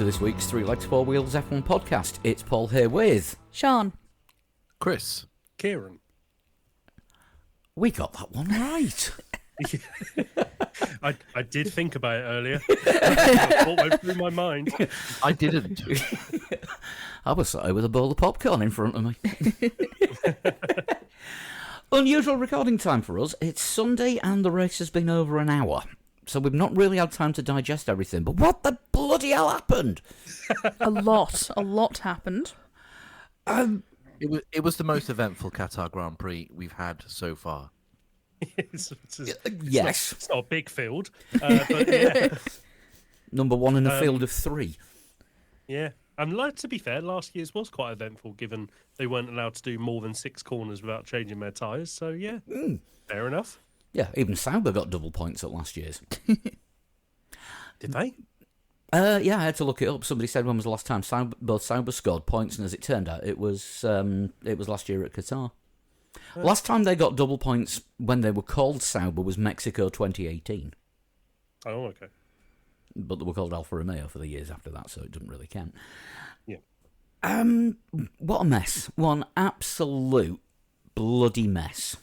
to this week's Three Legs, Four Wheels F1 podcast. It's Paul here with... Sean. Chris. Kieran. We got that one right. I did think about it earlier. I thought went through my mind. I didn't. I was sat with a bowl of popcorn in front of me. Unusual recording time for us. It's Sunday and the race has been over an hour. So we've not really had time to digest everything. But what the bloody hell happened? A lot happened. It was the most eventful Qatar Grand Prix we've had so far. Yes. It's not a big field, but yeah. Number one in a field of three. Yeah. And to be fair, last year's was quite eventful given they weren't allowed to do more than 6 corners without changing their tyres. So yeah, fair enough. Yeah, even Sauber got double points at last year's. Did they? Yeah, I had to look it up. Somebody said when was the last time both Sauber scored points, and as it turned out, it was last year at Qatar. Last time they got double points when they were called Sauber was Mexico 2018. Oh, okay. But they were called Alfa Romeo for the years after that, so it doesn't really count. Yeah. What a mess. One absolute bloody mess.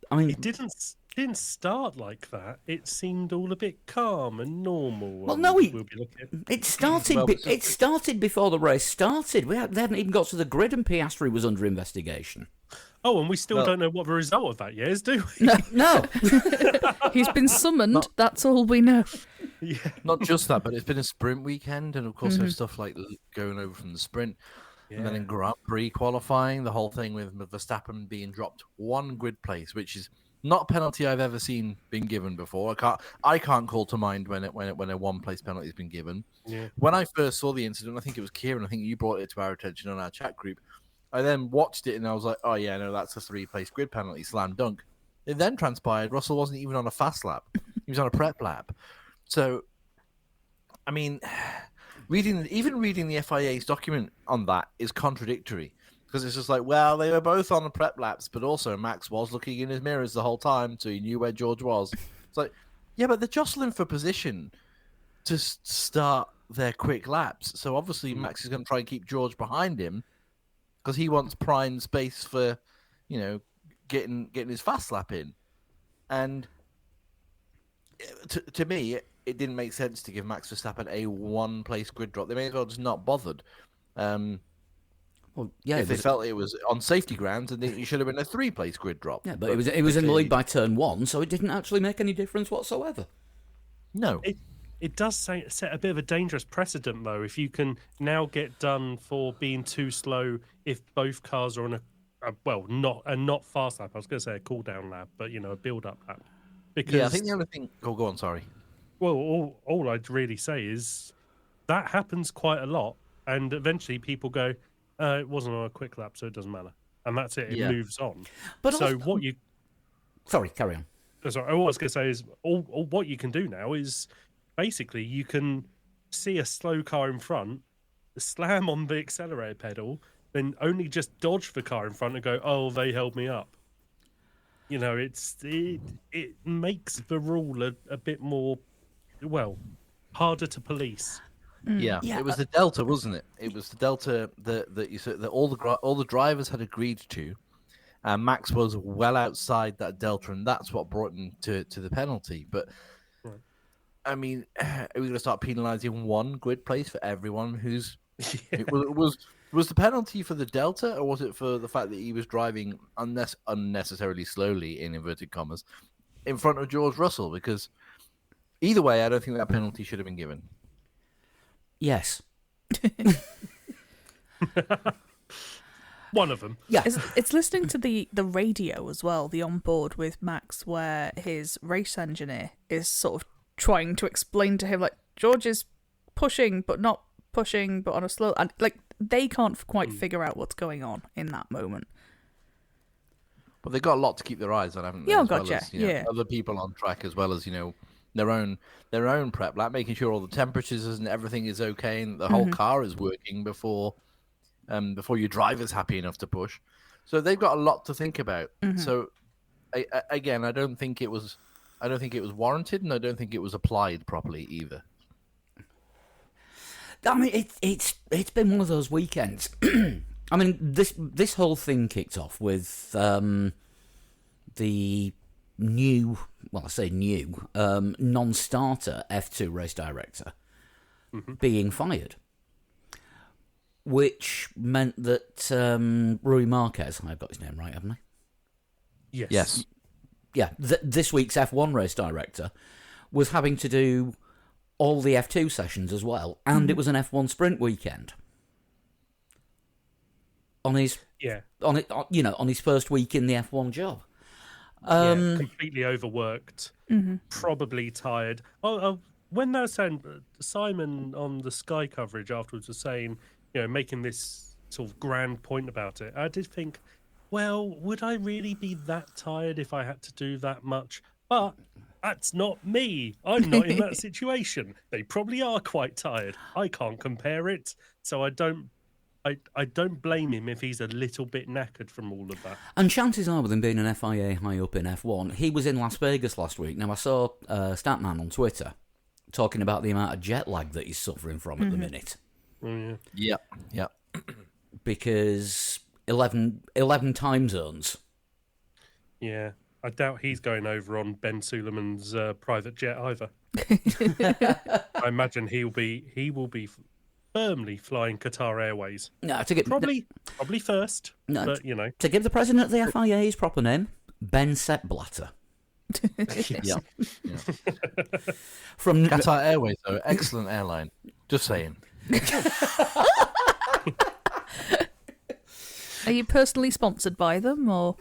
I mean, it didn't start like that. It seemed all a bit calm and normal. Well, no, it started. Well, It started before the race started. They hadn't even got to the grid, and Piastri was under investigation. Oh, and we still don't know what the result of that is, do we? No. He's been summoned. That's all we know. Yeah. Not just that, but it's been a sprint weekend, and of course there's stuff like going over from the sprint, and then in Grand Prix qualifying, the whole thing with Verstappen being dropped 1 grid place, which is not a penalty I've ever seen being given before. I can't call to mind when a 1-place penalty has been given. Yeah. When I first saw the incident, I think it was Kieran. I think you brought it to our attention on our chat group. I then watched it and I was like, oh yeah, no, that's a 3-place grid penalty, slam dunk. It then transpired Russell wasn't even on a fast lap. He was on a prep lap. So, I mean, reading the FIA's document on that is contradictory. Because it's just like, well, they were both on the prep laps, but also Max was looking in his mirrors the whole time, so he knew where George was. It's like, yeah, but they're jostling for position to start their quick laps. So obviously Max is going to try and keep George behind him because he wants prime space for, getting his fast lap in. And to me, it didn't make sense to give Max Verstappen a 1-place grid drop. They may as well just not bothered. Well, yeah, if they felt it was on safety grounds, and it should have been a 3-place grid drop. Yeah, but it was in the lead by turn 1, so it didn't actually make any difference whatsoever. No. It does set a bit of a dangerous precedent, though, if you can now get done for being too slow if both cars are on not fast lap. I was going to say a cool-down lap, but, a build-up lap. Because, yeah, I think the other thing... Oh, go on, sorry. Well, all I'd really say is that happens quite a lot, and eventually people go... it wasn't on a quick lap, so it doesn't matter. And that's it. It moves on. But so also... what you... Sorry, carry on. Sorry, all I was going to say is all what you can do now is basically you can see a slow car in front, slam on the accelerator pedal, then only just dodge the car in front and go, oh, they held me up. It makes the rule a bit more, harder to police. Yeah, it was the Delta, wasn't it? It was the Delta that you said that all the drivers had agreed to, and Max was well outside that Delta, and that's what brought him to the penalty. But right. I mean, are we going to start penalising 1 grid place for everyone who's? Yeah. Was the penalty for the Delta, or was it for the fact that he was driving unnecessarily slowly, in inverted commas, in front of George Russell? Because either way, I don't think that penalty should have been given. Yes. One of them. Yeah. It's listening to the radio as well, the onboard with Max, where his race engineer is sort of trying to explain to him, like, George is pushing, but not pushing, but on a slow... And, like, they can't quite figure out what's going on in that moment. But they've got a lot to keep their eyes on, haven't they? Yeah, as gotcha. Well as, Yeah. Other people on track, as well as, their own prep lap, making sure all the temperatures and everything is okay and the whole car is working before your driver's happy enough to push. So they've got a lot to think about. So again, I don't think it was warranted, and I don't think it was applied properly either. I mean, it's been one of those weekends. I mean, this whole thing kicked off with the new, well, I say new, non-starter F2 race director being fired, which meant that Rui Marquez, I've got his name right, haven't I? Yes. Yeah, this week's F1 race director was having to do all the F2 sessions as well, and it was an F1 sprint weekend on his on his first week in the F1 job. Completely overworked, probably tired. When they were saying, Simon on the Sky coverage afterwards was saying, making this sort of grand point about it, I did think, well, would I really be that tired if I had to do that much? But that's not me. I'm not in that situation. They probably are quite tired. I can't compare it, so I don't blame him if he's a little bit knackered from all of that. And chances are, with him being an FIA high up in F1, he was in Las Vegas last week. Now, I saw Statman on Twitter talking about the amount of jet lag that he's suffering from at the minute. Oh, yeah. Yeah. Because 11 time zones. Yeah. I doubt he's going over on Ben Suleiman's private jet either. I imagine he will be firmly flying Qatar Airways. No, probably first. No, but to give the president of the FIA his proper name, Ben Settblatter. Yeah. From Qatar Airways, though, excellent airline. Just saying. Are you personally sponsored by them, or?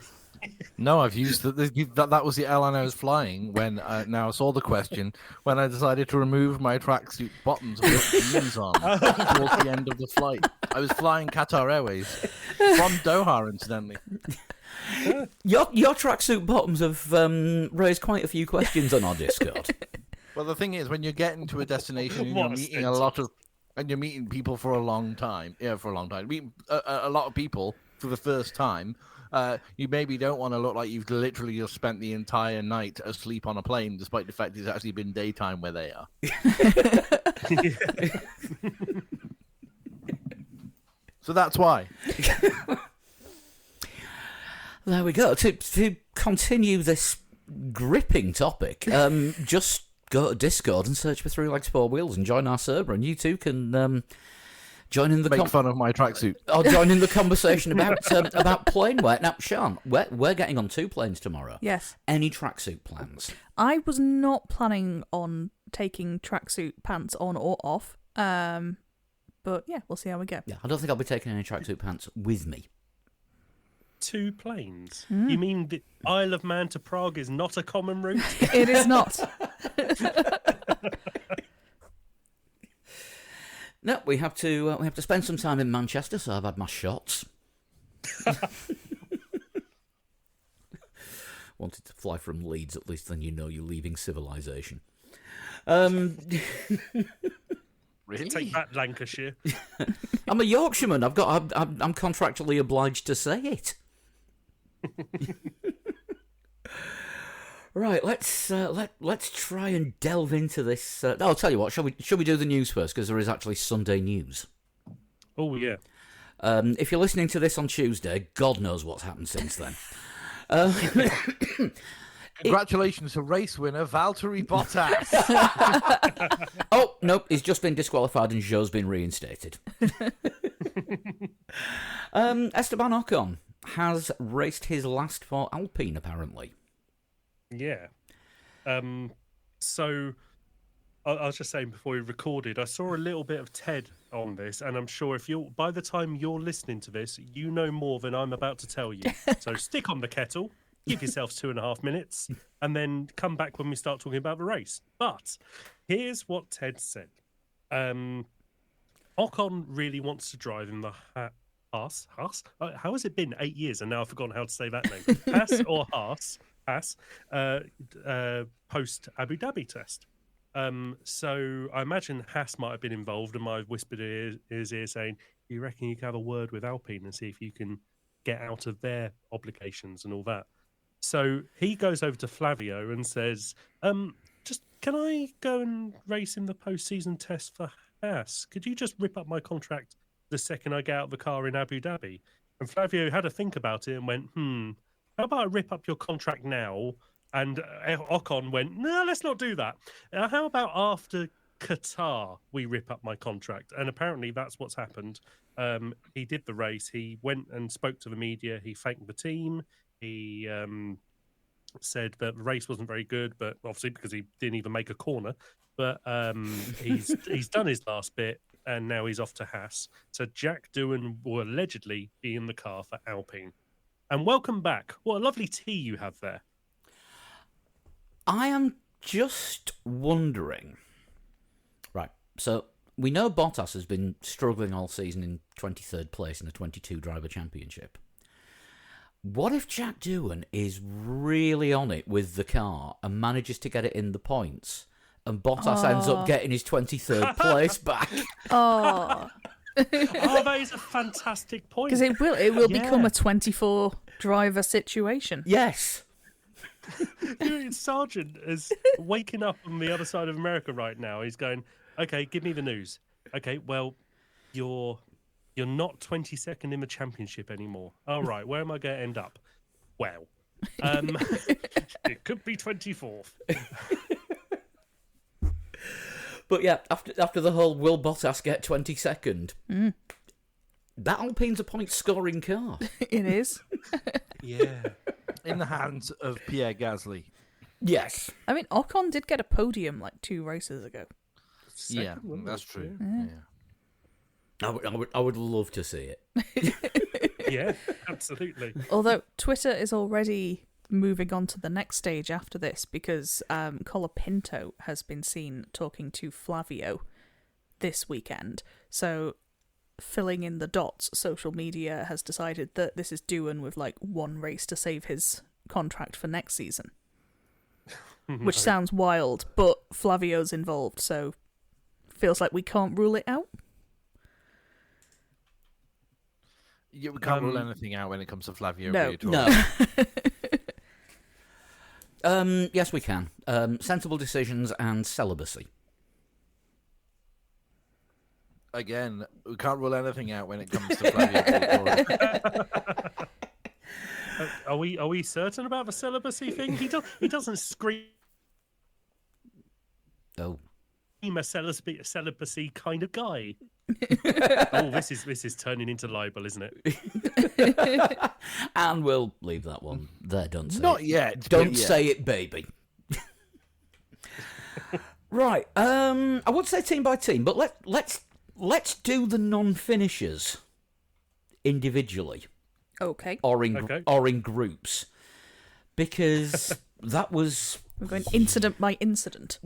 No, I've used that was the airline I was flying when. Now I saw the question when I decided to remove my tracksuit bottoms and put jeans on towards the end of the flight. I was flying Qatar Airways from Doha, incidentally. Your tracksuit bottoms have raised quite a few questions on our Discord. Well, the thing is, when you're getting to a destination and What you're a meeting sentence. and you're meeting people for a long time, meeting a lot of people for the first time. You maybe don't want to look like you've literally just spent the entire night asleep on a plane, despite the fact it's actually been daytime where they are. So that's why. There we go. To continue this gripping topic, just go to Discord and search for 3 Legs 4 Wheels and join our server, and you too can join in the Make fun of my tracksuit. Or join in the conversation about plane wear. Now, Sean, we're getting on 2 planes tomorrow. Yes. Any tracksuit plans? I was not planning on taking tracksuit pants on or off. But yeah, we'll see how we go. Yeah, I don't think I'll be taking any tracksuit pants with me. 2 planes? You mean the Isle of Man to Prague is not a common route? It is not. No, we have to spend some time in Manchester, so I've had my shots. Wanted to fly from Leeds, at least then you know you're leaving civilization. Really? Take that, Lancashire. I'm a Yorkshireman. I'm contractually obliged to say it. Right, let's try and delve into this. I'll tell you what. Shall we do the news first? Because there is actually Sunday news. Oh yeah. If you're listening to this on Tuesday, God knows what's happened since then. Congratulations to race winner Valtteri Bottas. Oh, nope, he's just been disqualified and Joe's been reinstated. Esteban Ocon has raced his last for Alpine, apparently. Yeah. So I was just saying before we recorded, I saw a little bit of Ted on this, and I'm sure by the time you're listening to this, you know more than I'm about to tell you. So stick on the kettle, give yourself 2.5 minutes, and then come back when we start talking about the race. But here's what Ted said. Ocon really wants to drive in the Haas? How has it been 8 years and now I've forgotten how to say that name? Haas or Haas? Post Abu Dhabi test. So I imagine Haas might have been involved and might have whispered in his ear saying, you reckon you can have a word with Alpine and see if you can get out of their obligations and all that? So he goes over to Flavio and says, just can I go and race in the post-season test for Haas, could you just rip up my contract the second I get out of the car in Abu Dhabi? And Flavio had to think about it and went, how about I rip up your contract now? And Ocon went, no, let's not do that. How about after Qatar, we rip up my contract? And apparently that's what's happened. He did the race. He went and spoke to the media. He thanked the team. He said that the race wasn't very good, but obviously because he didn't even make a corner. But he's done his last bit, and now he's off to Haas. So Jack Doohan will allegedly be in the car for Alpine. And welcome back. What a lovely tea you have there. I am just wondering. Right, so we know Bottas has been struggling all season in 23rd place in the 22-driver championship. What if Jack Doohan is really on it with the car and manages to get it in the points, and Bottas ends up getting his 23rd place back? Oh, that is a fantastic point. because it will become a 24-driver situation. Yes. Sargent is waking up on the other side of America right now. He's going, okay, give me the news. Okay, well, you're not 22nd in the championship anymore. All right, where am I going to end up? Well, it could be 24th. But yeah, after the whole will Bottas get 22nd, that Alpine's a point-scoring car. It is. Yeah. In the hands of Pierre Gasly. Yes. I mean, Ocon did get a podium like 2 races ago. Yeah, that's true. Yeah. I would love to see it. Yeah, absolutely. Although Twitter is already moving on to the next stage after this, because Colapinto has been seen talking to Flavio this weekend. So, filling in the dots, social media has decided that this is Doohan with like 1 race to save his contract for next season. Which sounds wild, but Flavio's involved, so feels like we can't rule it out. Yeah, we can't rule anything out when it comes to Flavio. No. No. Yes, we can. Sensible decisions and celibacy. Again, we can't rule anything out when it comes to Flavio. Are we certain about the celibacy thing? He doesn't scream Oh. a celibacy kind of guy. Oh, this is turning into libel, isn't it? And we'll leave that one there. Don't say Not it. yet. Don't say it, baby. Right. I would say team by team, but let's do the non-finishers individually. Okay. Or in groups, because that was We're going incident by incident.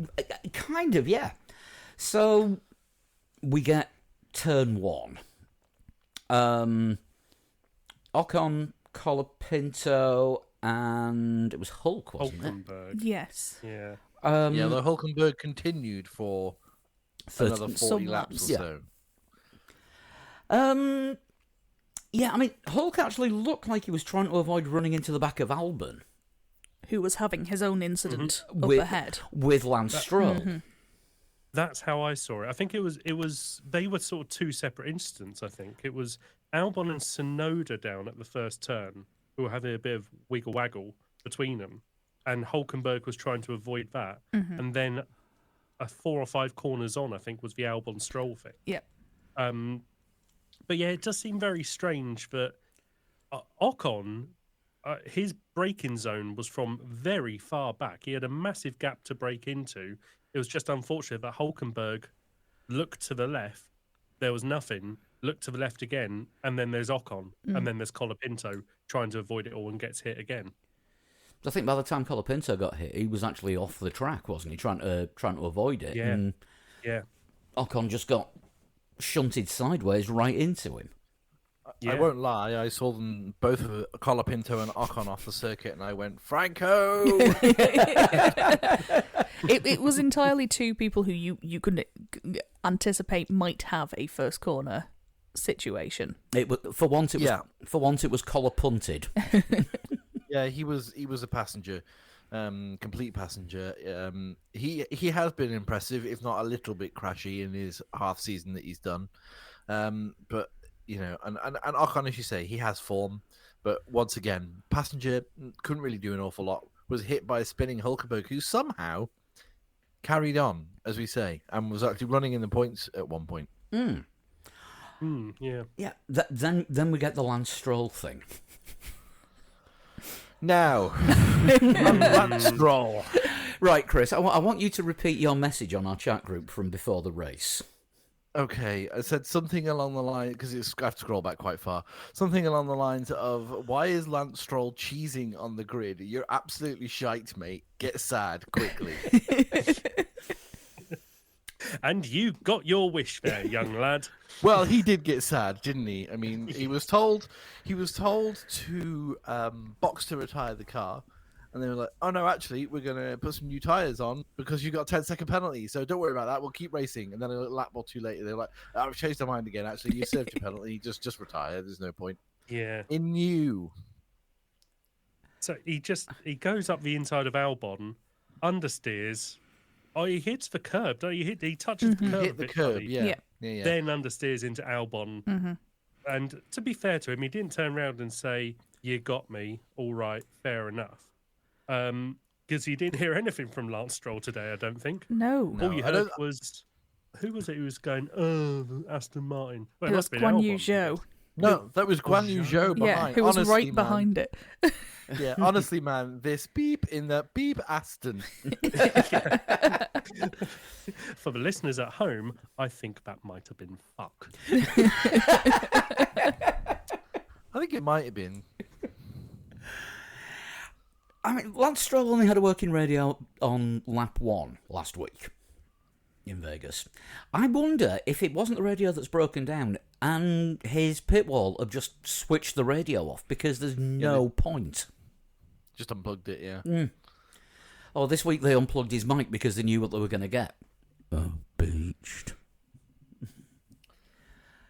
kind of, yeah. So we get turn 1. Ocon, Colapinto, and it was Hulk, wasn't it? Hulkenberg. Yes. Yeah. Yeah, the Hulkenberg continued for another 40 some laps laps. or so. Yeah, I mean, Hulk actually looked like he was trying to avoid running into the back of Albon Who was having his own incident up with ahead. with Lance Stroll. That's how I saw it. I think it was they were sort of 2 separate incidents, I think. It was Albon and Tsunoda down at the first turn, who were having a bit of wiggle-waggle between them. And Hulkenberg was trying to avoid that. And then 4 or 5 corners on, I think, was the Albon Stroll thing. Yep. But yeah, it does seem very strange that Ocon, his braking zone was from very far back. He had a massive gap to brake into. It was just unfortunate that Hulkenberg looked to the left, there was nothing, looked to the left again, and then there's Ocon, and then there's Colapinto trying to avoid it all and gets hit again. I think by the time Colapinto got hit, he was actually off the track, wasn't he? Trying to avoid it. Yeah. And Yeah. Ocon just got shunted sideways right into him. I won't lie, I saw them both, Colapinto and Ocon, off the circuit, and I went, Franco! It was entirely 2 people who you could anticipate might have a first corner situation. For once, it was collar punted. Yeah, he was a passenger. complete passenger. He has been impressive, if not a little bit crashy in his half season that he's done. But you know, and Ocon, as you say, he has form. But once again, passenger couldn't really do an awful lot. Was hit by a spinning Hulkenberg, who somehow carried on, as we say, and was actually running in the points at one point. Yeah. Yeah. Then we get the Lance Stroll thing. Now, Lance Stroll. Right, Chris, I want you to repeat your message on our chat group from before the race. Okay, I said something along the line, because I have to scroll back quite far. Something along the lines of, why is Lance Stroll cheesing on the grid? You're absolutely shite, mate. Get sad quickly. And you got your wish there, young lad. Well, he did get sad, didn't he? I mean, he was told to box to retire the car. And they were like, oh, no, actually, we're going to put some new tyres on because you got a 10-second penalty. So don't worry about that. We'll keep racing. And then a lap or two later, they're like, oh, I've changed our mind again. Actually, you served your penalty. Just retire. There's no point. Yeah. In new. So he goes up the inside of Albon, understeers. Oh, he hits the curb. Don't he touches the curb. Hit the curb, Yeah. yeah. Then understeers into Albon. Mm-hmm. And to be fair to him, he didn't turn around and say, you got me. All right, fair enough. Because he didn't hear anything from Lance Stroll today, I don't think. No. All you heard was, who was it who was going, oh, Aston Martin? Well, It was Guan Yu Zhou. No, that was Guan Yu Zhou behind. Yeah, who was Honestly, right man. behind it. Yeah, honestly, man, this beep in the beep Aston. For the listeners at home, I think that might have been fuck. I think it might have been. I mean, Lance Stroll only had a working radio on lap 1 last week in Vegas. I wonder if it wasn't the radio that's broken down and his pit wall have just switched the radio off because there's no point. Just unplugged it, yeah. Oh, this week they unplugged his mic because they knew what they were going to get. Oh, beached.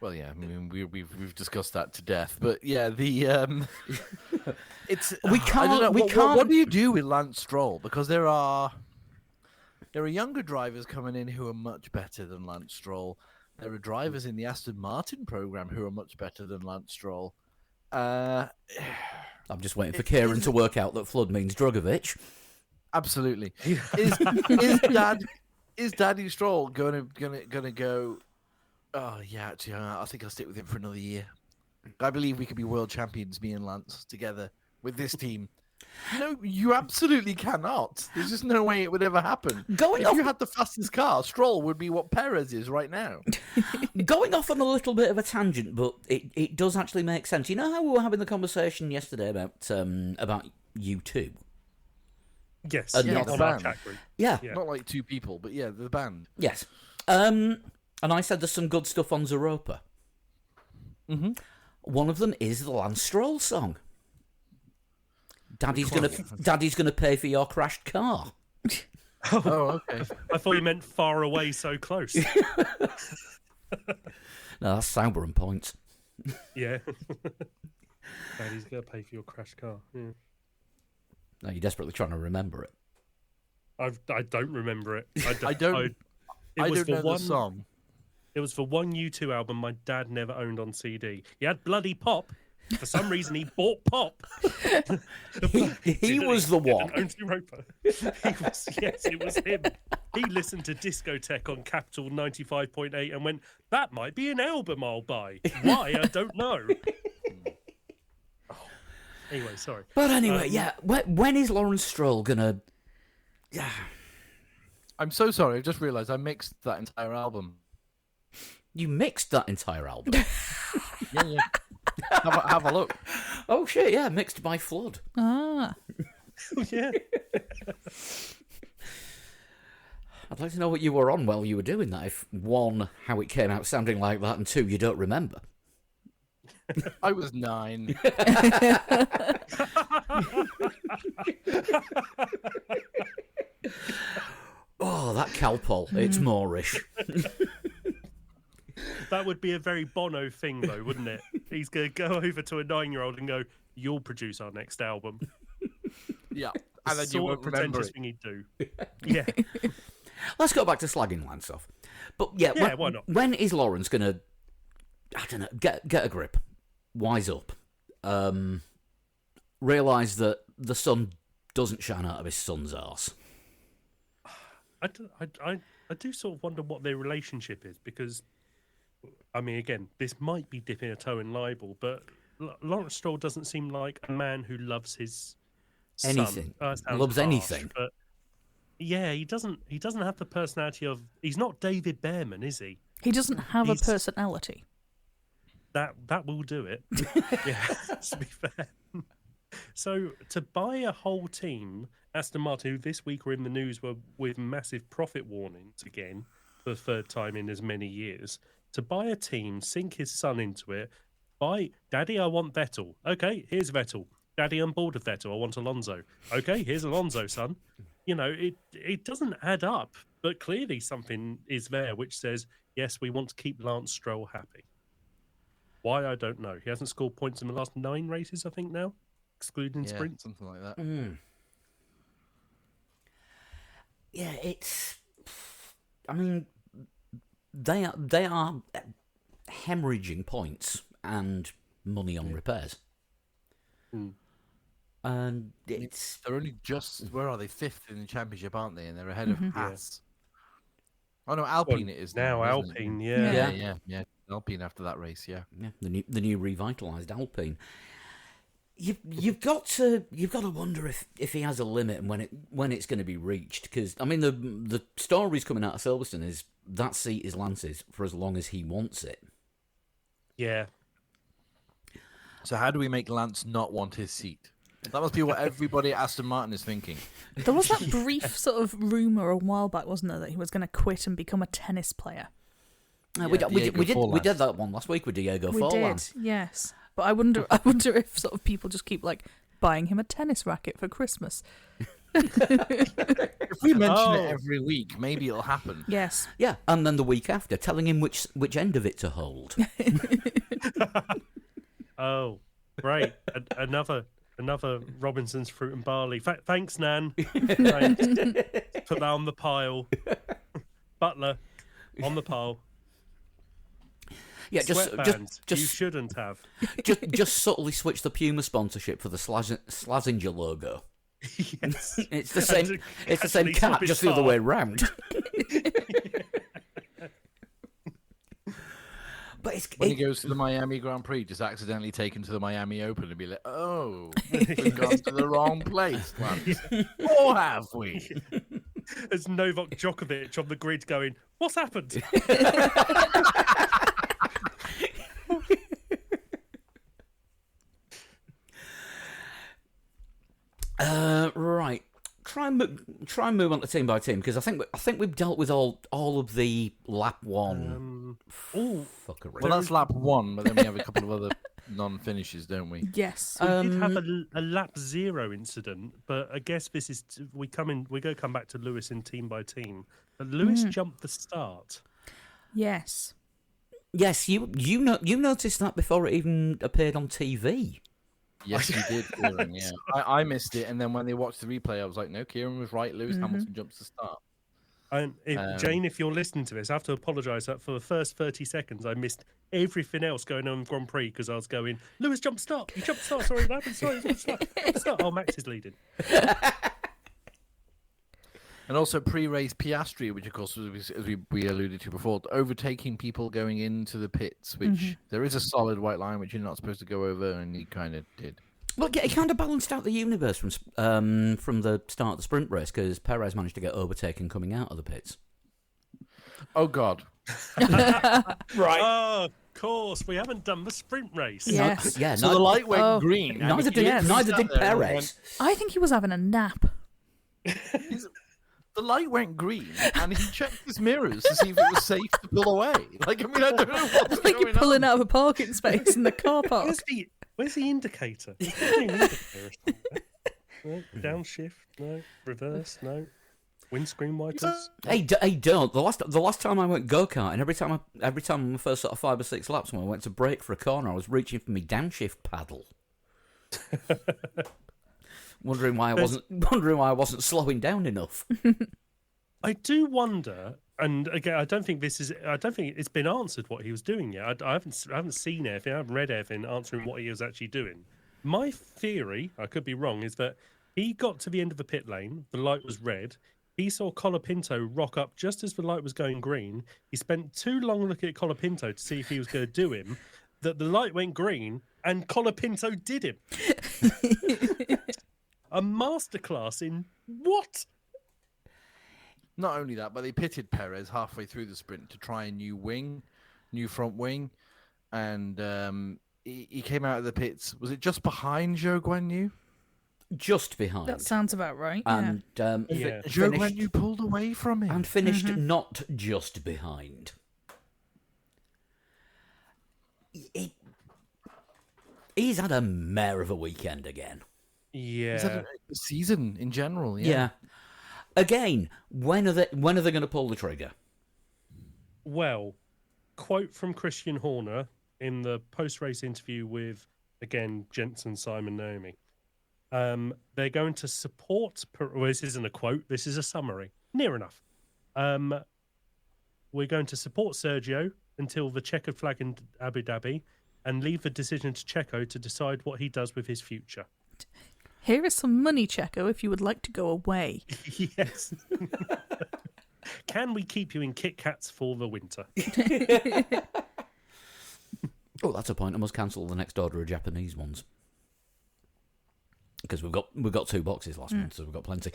Well, yeah, I mean, we've discussed that to death, but yeah, the it's We can't. I don't know, We can't. What do you do with Lance Stroll? Because there are younger drivers coming in who are much better than Lance Stroll. There are drivers in the Aston Martin program who are much better than Lance Stroll. I'm just waiting for Kieran to work out that flood means Drogovic. Absolutely. Is Daddy Stroll gonna go? Oh yeah, actually, I think I'll stick with him for another year. I believe we could be world champions, me and Lance, together with this team. No, you absolutely cannot. There's just no way it would ever happen. If you had the fastest car, Stroll would be what Perez is right now. Going off on a little bit of a tangent, but it does actually make sense. You know how we were having the conversation yesterday about U2? Yes, And not the on our band. chat group. Yeah. Not like two people, but yeah, the band. Yes. And I said there's some good stuff on Zeropa. Mm-hmm. One of them is the Lance Stroll song. Daddy's gonna pay for your crashed car. Oh, okay. I thought you meant far away, so close. No, that's Sauber and points. Yeah. Daddy's gonna pay for your crash car. Yeah. No, you're desperately trying to remember it. I don't remember it. I don't know the song. It was for one U2 album my dad never owned on CD. He had bloody Pop. For some reason, he bought Pop. He was the one. Owns Europa. Yes, it was him. He listened to Discotheque on Capital 95.8 and went, that might be an album I'll buy. Why? I don't know. Anyway, sorry. But anyway, yeah. When is Lawrence Stroll gonna? Yeah. I'm so sorry. I just realised I mixed that entire album. You mixed that entire album. Yeah. Have a look. Oh shit! Yeah, mixed by Flood. Ah. Yeah. I'd like to know what you were on while you were doing that. If one, how it came out sounding like that, and two, you don't remember. I was 9. Oh, that Calpol. It's Moorish. That would be a very Bono thing, though, wouldn't it? He's going to go over to a 9-year-old and go, you'll produce our next album. Yeah, And then you sort won't of remember pretentious it. thing he'd do. Yeah. Let's go back to slagging Lance off. But yeah, Why not? When is Lawrence going to, I don't know, get a grip, wise up, realise that the sun doesn't shine out of his son's arse? I do sort of wonder what their relationship is, because, I mean, again, this might be dipping a toe in libel, but Lawrence Stroll doesn't seem like a man who loves his son. Anything. Sounds Loves harsh, anything. But yeah, he doesn't have the personality of... He's not David Behrman, is he? He doesn't have a personality. That will do it. Yeah, to be fair. So to buy a whole team, Aston Martin, who this week were in the news with massive profit warnings again for the third time in as many years, to buy a team, sink his son into it, buy, Daddy, I want Vettel. Okay, here's Vettel. Daddy, I'm bored of Vettel. I want Alonso. Okay, here's Alonso, son. You know, it doesn't add up, but clearly something is there which says, yes, we want to keep Lance Stroll happy. Why, I don't know. He hasn't scored points in the last 9 races, I think, now, excluding sprints. Something like that. Yeah, it's... I mean, they are hemorrhaging points and money on repairs. And it's... They're only just... Where are they? 5th in the championship, aren't they? And they're ahead of Haas. Oh, no, Alpine it is now. Isn't it? Alpine, Yeah. Alpine after that race, yeah. the new revitalised Alpine. You've got to wonder if he has a limit and when it's going to be reached, because I mean the stories coming out of Silverstone is that seat is Lance's for as long as he wants it. Yeah. So how do we make Lance not want his seat? That must be what everybody at Aston Martin is thinking. There was that brief sort of rumour a while back, wasn't there, that he was going to quit and become a tennis player. We did that one last week with Diego Forlan. We did, yes. But I wonder if sort of people just keep like buying him a tennis racket for Christmas. If we mention it every week, maybe it'll happen. Yes. Yeah, and then the week after, telling him which end of it to hold. Oh, right. Another Robinson's fruit and barley. Thanks, Nan. Thanks. Put that on the pile. Butler, on the pile. Yeah, Sweatbands, just you shouldn't have. just subtly switch the Puma sponsorship for the Slazenger logo. Yes. It's the same. It's the same Actually cat, swap his just the other car. way round. But When he goes to the Miami Grand Prix, just accidentally take him to the Miami Open and be like, oh, we've gone to the wrong place, Lance. Or have we? There's Novak Djokovic on the grid going, what's happened? Right. Try and move on to team by team, because I think we've dealt with all of the lap one. Fuckery. Well, that's lap 1, but then we have a couple of other non-finishes, don't we? Yes. We did have a lap 0 incident, but I guess this is we come back to Lewis in team by team. But Lewis jumped the start. Yes. Yes, you noticed that before it even appeared on TV. Yes, you did, Kieran, yeah. I missed it, and then when they watched the replay, I was like, no, Kieran was right. Lewis Hamilton jumps the start. And Jane, if you're listening to this, I have to apologise that for the first 30 seconds, I missed everything else going on in Grand Prix because I was going, Lewis, jump start. You jump start. Sorry, what happened? Sorry, jump start. Oh, Max is leading. And also pre-race Piastri, which of course, was, as we alluded to before, overtaking people going into the pits, which there is a solid white line which you're not supposed to go over, and he kind of did. Well, yeah, it kind of balanced out the universe from the start of the sprint race, because Perez managed to get overtaken coming out of the pits. Oh, God. Right. Oh, of course. We haven't done the sprint race. Yes. Yeah, So the light went green. and neither he did just neither sat did there and Perez. I think he was having a nap. The light went green, and he checked his mirrors to see if it was safe to pull away. Like, I mean, I don't know what's It's like going you're pulling on. out of a parking space in the car park. Where's the indicator? There's an indicator somewhere. No, downshift, no. Reverse, no. Windscreen wipers. Hey, don't. The last time I went go-karting, every time on the first sort of 5 or 6 laps, when I went to brake for a corner, I was reaching for my downshift paddle. wondering why I wasn't slowing down enough. I do wonder, and again, I don't think it's been answered what he was doing yet. I haven't seen anything. I haven't read anything answering what he was actually doing. My theory, I could be wrong, is that he got to the end of the pit lane. The light was red. He saw Colapinto rock up just as the light was going green. He spent too long looking at Colapinto to see if he was going to do him. That the light went green and Colapinto did him. A masterclass in what? Not only that, but they pitted Perez halfway through the sprint to try a new front wing, and he came out of the pits. Was it just behind Zhou Guanyu? Just behind. That sounds about right. And Zhou finished, Guanyu pulled away from him. and finished not just behind. He's had a mare of a weekend again. Yeah. He's had a season in general. Yeah. Again, when are they going to pull the trigger? Well, quote from Christian Horner in the post-race interview with, again, Jensen, Simon, Naomi. They're going to support... Well, this isn't a quote. This is a summary. Near enough. We're going to support Sergio until the checkered flag in Abu Dhabi and leave the decision to Checo to decide what he does with his future. Here is some money, Checo, if you would like to go away. Yes. Can we keep you in Kit Kats for the winter? Oh, that's a point. I must cancel the next order of Japanese ones. Because we've got 2 boxes last month, so we've got plenty.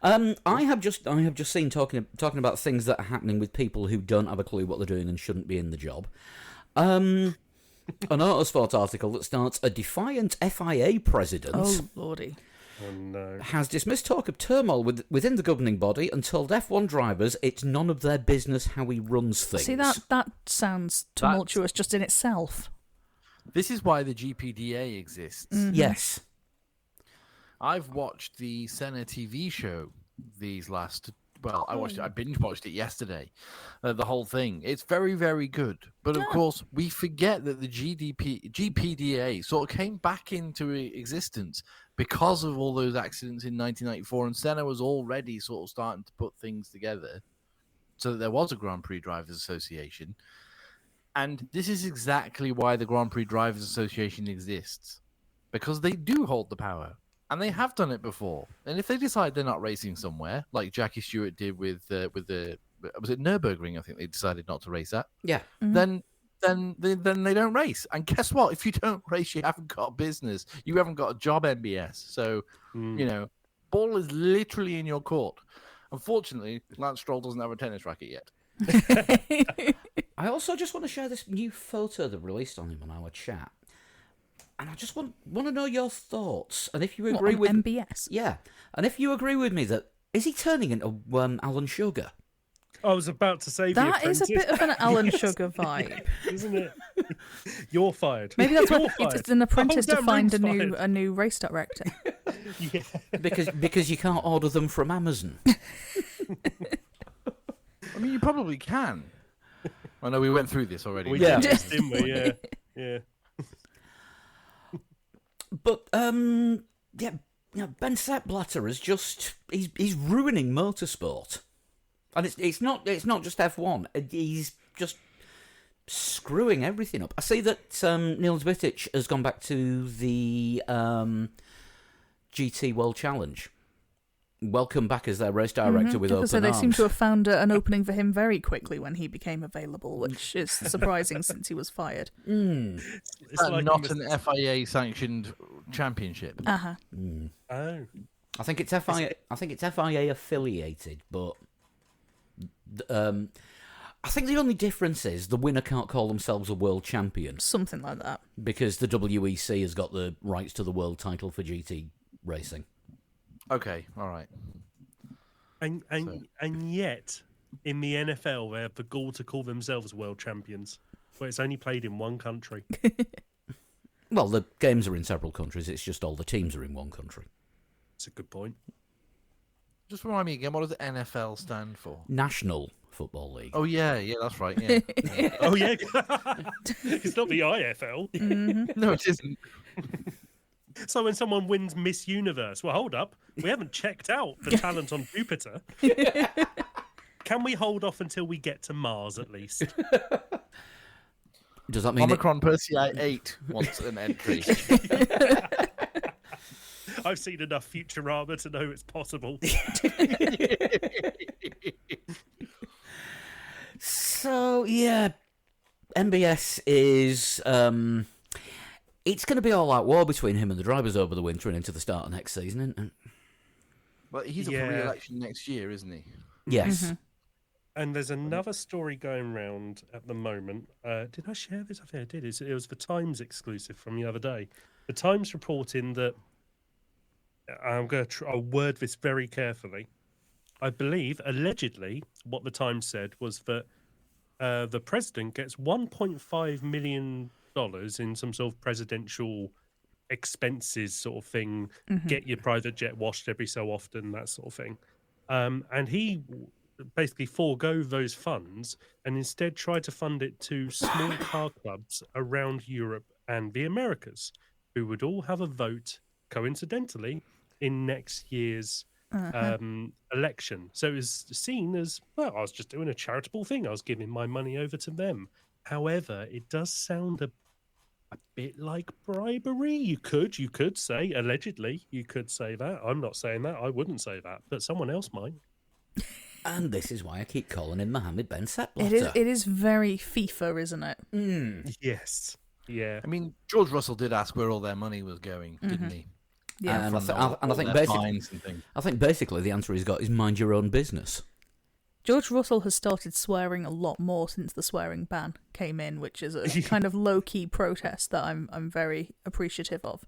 I have just seen talking about things that are happening with people who don't have a clue what they're doing and shouldn't be in the job. An Autosport article that starts a defiant FIA president. Oh, lordy. Oh, no. Has dismissed talk of turmoil within the governing body and told F1 drivers it's none of their business how he runs things. See, that sounds tumultuous just in itself. This is why the GPDA exists. Yes. I've watched the Senna TV show these last... Well, I binge watched it yesterday. The whole thing. It's very, very good. But of course, we forget that the GPDA sort of came back into existence because of all those accidents in 1994, and Senna was already sort of starting to put things together so that there was a Grand Prix Drivers Association. And this is exactly why the Grand Prix Drivers Association exists, because they do hold the power. And they have done it before. And if they decide they're not racing somewhere, like Jackie Stewart did with the was it Nürburgring? I think they decided not to race at. Yeah. Then they don't race. And guess what? If you don't race, you haven't got business. You haven't got a job, MBS. So ball is literally in your court. Unfortunately, Lance Stroll doesn't have a tennis racket yet. I also just want to share this new photo they've released on him on our chat. And I just want to know your thoughts, and if you agree with MBS. Yeah, and if you agree with me that is he turning into Alan Sugar? I was about to say That is a bit of an Alan Sugar vibe, isn't it? You're fired. Maybe that's You're what fired. it's an apprentice The to whole find damn ring's a new race director. Yeah. Because you can't order them from Amazon. I mean, you probably can. I know we went through this already. We Yeah. did this, didn't we? Yeah. Yeah. But Ben Seppblatter is just he's ruining motorsport, and it's not just F1. He's just screwing everything up. I see that Niels Bitic has gone back to the GT World Challenge. Welcome back as their race director with open So they arms. seem to have found an opening for him very quickly when he became available, which is surprising since he was fired. It's like not an FIA sanctioned championship. Uh-huh. Oh. I think it's FIA. I think it's FIA affiliated, but I think the only difference is the winner can't call themselves a world champion Something like that. because the WEC has got the rights to the world title for GT racing. Okay, all right. And yet, in the NFL, they have the gall to call themselves world champions, where it's only played in one country. Well, the games are in several countries. It's just all the teams are in one country. That's a good point. Just remind me again, what does the NFL stand for? National Football League. Oh, yeah, that's right, yeah. Oh, yeah. It's not the IFL. No, it isn't. So when someone wins Miss Universe, well, hold up, we haven't checked out the talent on Jupiter. Can we hold off until we get to Mars at least? Does that mean Omicron Persei 8 wants an entry. I've seen enough Futurama to know it's possible. So yeah, MBS is it's going to be all out war between him and the drivers over the winter and into the start of next season, isn't it? Well, he's up for re-election next year, isn't he? Yes. Mm-hmm. And there's another story going around at the moment. Did I share this? I think I did. It was the Times exclusive from the other day. The Times reporting that I'm going to I'll word this very carefully. I believe, allegedly, what the Times said was that the president gets $1.5 million in some sort of presidential expenses sort of thing. Get your private jet washed every so often, that sort of thing. And he basically forego those funds and instead try to fund it to small car clubs around Europe and the Americas, who would all have a vote, coincidentally, in next year's election. So it was seen as, well, I was just doing a charitable thing. I was giving my money over to them. However, it does sound a bit like bribery. You could say, allegedly, you could say that. I'm not saying that. I wouldn't say that, but someone else might. And this is why I keep calling him Mohammed Ben Seppler. It is very FIFA, isn't it? Yes. Yeah. I mean, George Russell did ask where all their money was going, didn't he? Yeah. And I think basically the answer he's got is mind your own business. George Russell has started swearing a lot more since the swearing ban came in, which is a kind of low-key protest that I'm very appreciative of.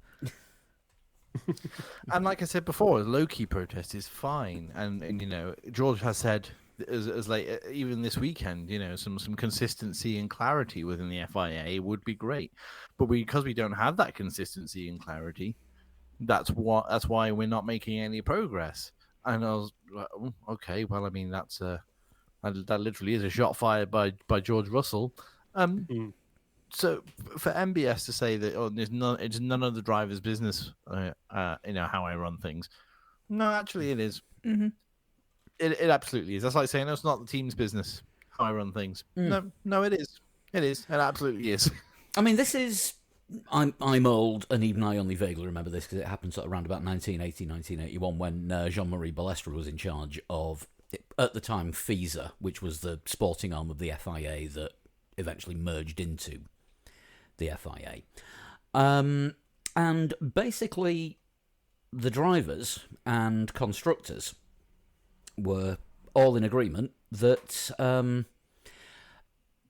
And like I said before, a low-key protest is fine. And you know, George has said, as late even this weekend, you know, some consistency and clarity within the FIA would be great. But because we don't have that consistency and clarity, that's why we're not making any progress. And I was like, oh, okay, well, I mean, that literally is a shot fired by George Russell. So for MBS to say that it's none of the driver's business, you know, how I run things. No, actually, it is. Mm-hmm. It absolutely is. That's like saying, no, it's not the team's business how I run things. No, it is. It is. It absolutely is. I mean, this is... I'm old, and even I only vaguely remember this because it happened sort of around about 1980, 1981 when Jean-Marie Balestre was in charge of, at the time, FISA, which was the sporting arm of the FIA that eventually merged into the FIA. And basically, the drivers and constructors were all in agreement that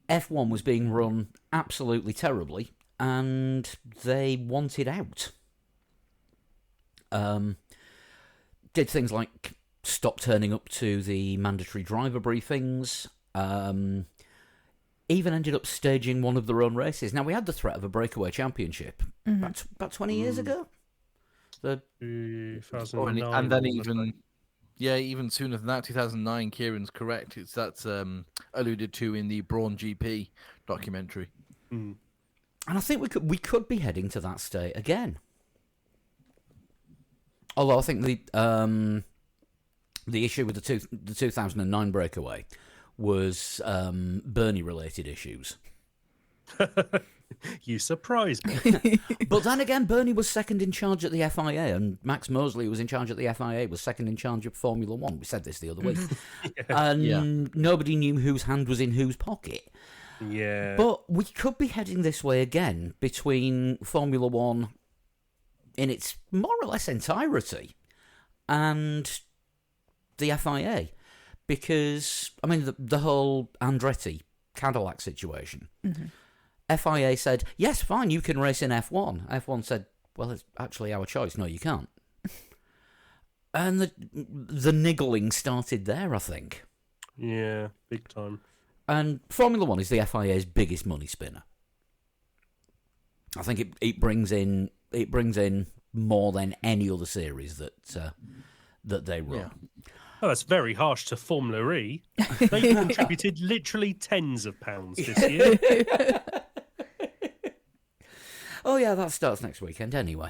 F1 was being run absolutely terribly, and they wanted out. Did things like stop turning up to the mandatory driver briefings, even ended up staging one of their own races. Now, we had the threat of a breakaway championship about 20 years ago. 2009, and then even sooner than that, 2009, Kieran's correct. That's alluded to in the Brawn GP documentary. And I think we could be heading to that state again. Although I think the issue with the 2009 breakaway was Bernie-related issues. You surprised me. But then again, Bernie was second in charge at the FIA, and Max Mosley, who was in charge at the FIA, was second in charge of Formula One. We said this the other week. And nobody knew whose hand was in whose pocket. Yeah. But we could be heading this way again between Formula One in its more or less entirety and the FIA. Because, I mean, the whole Andretti Cadillac situation. FIA said, yes, fine, you can race in F1. F1 said, well, it's actually our choice. No, you can't. And the niggling started there, I think. Yeah, big time. And Formula One is the FIA's biggest money spinner. I think it brings in more than any other series that they run. Yeah. Oh, that's very harsh to Formula E. They contributed literally tens of pounds this year. Oh yeah, that starts next weekend anyway.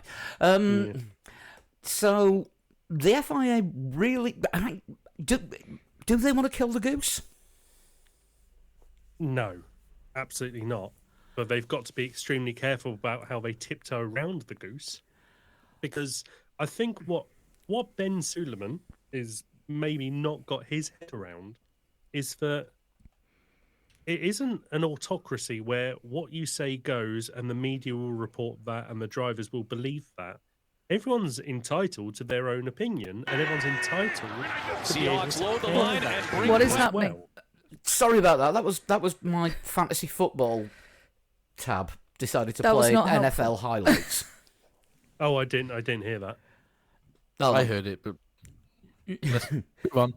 So the FIA really do they want to kill the goose? No, absolutely not. But they've got to be extremely careful about how they tiptoe around the goose, because I think what Ben Suleiman is maybe not got his head around is that it isn't an autocracy where what you say goes and the media will report that and the drivers will believe that. Everyone's entitled to their own opinion, and everyone's entitled to be able to load the line and bring What it is back. happening? Sorry about that. That was my fantasy football tab decided to That was play not NFL helpful. highlights. Oh, I didn't hear that. Oh, I heard it, but let's move on.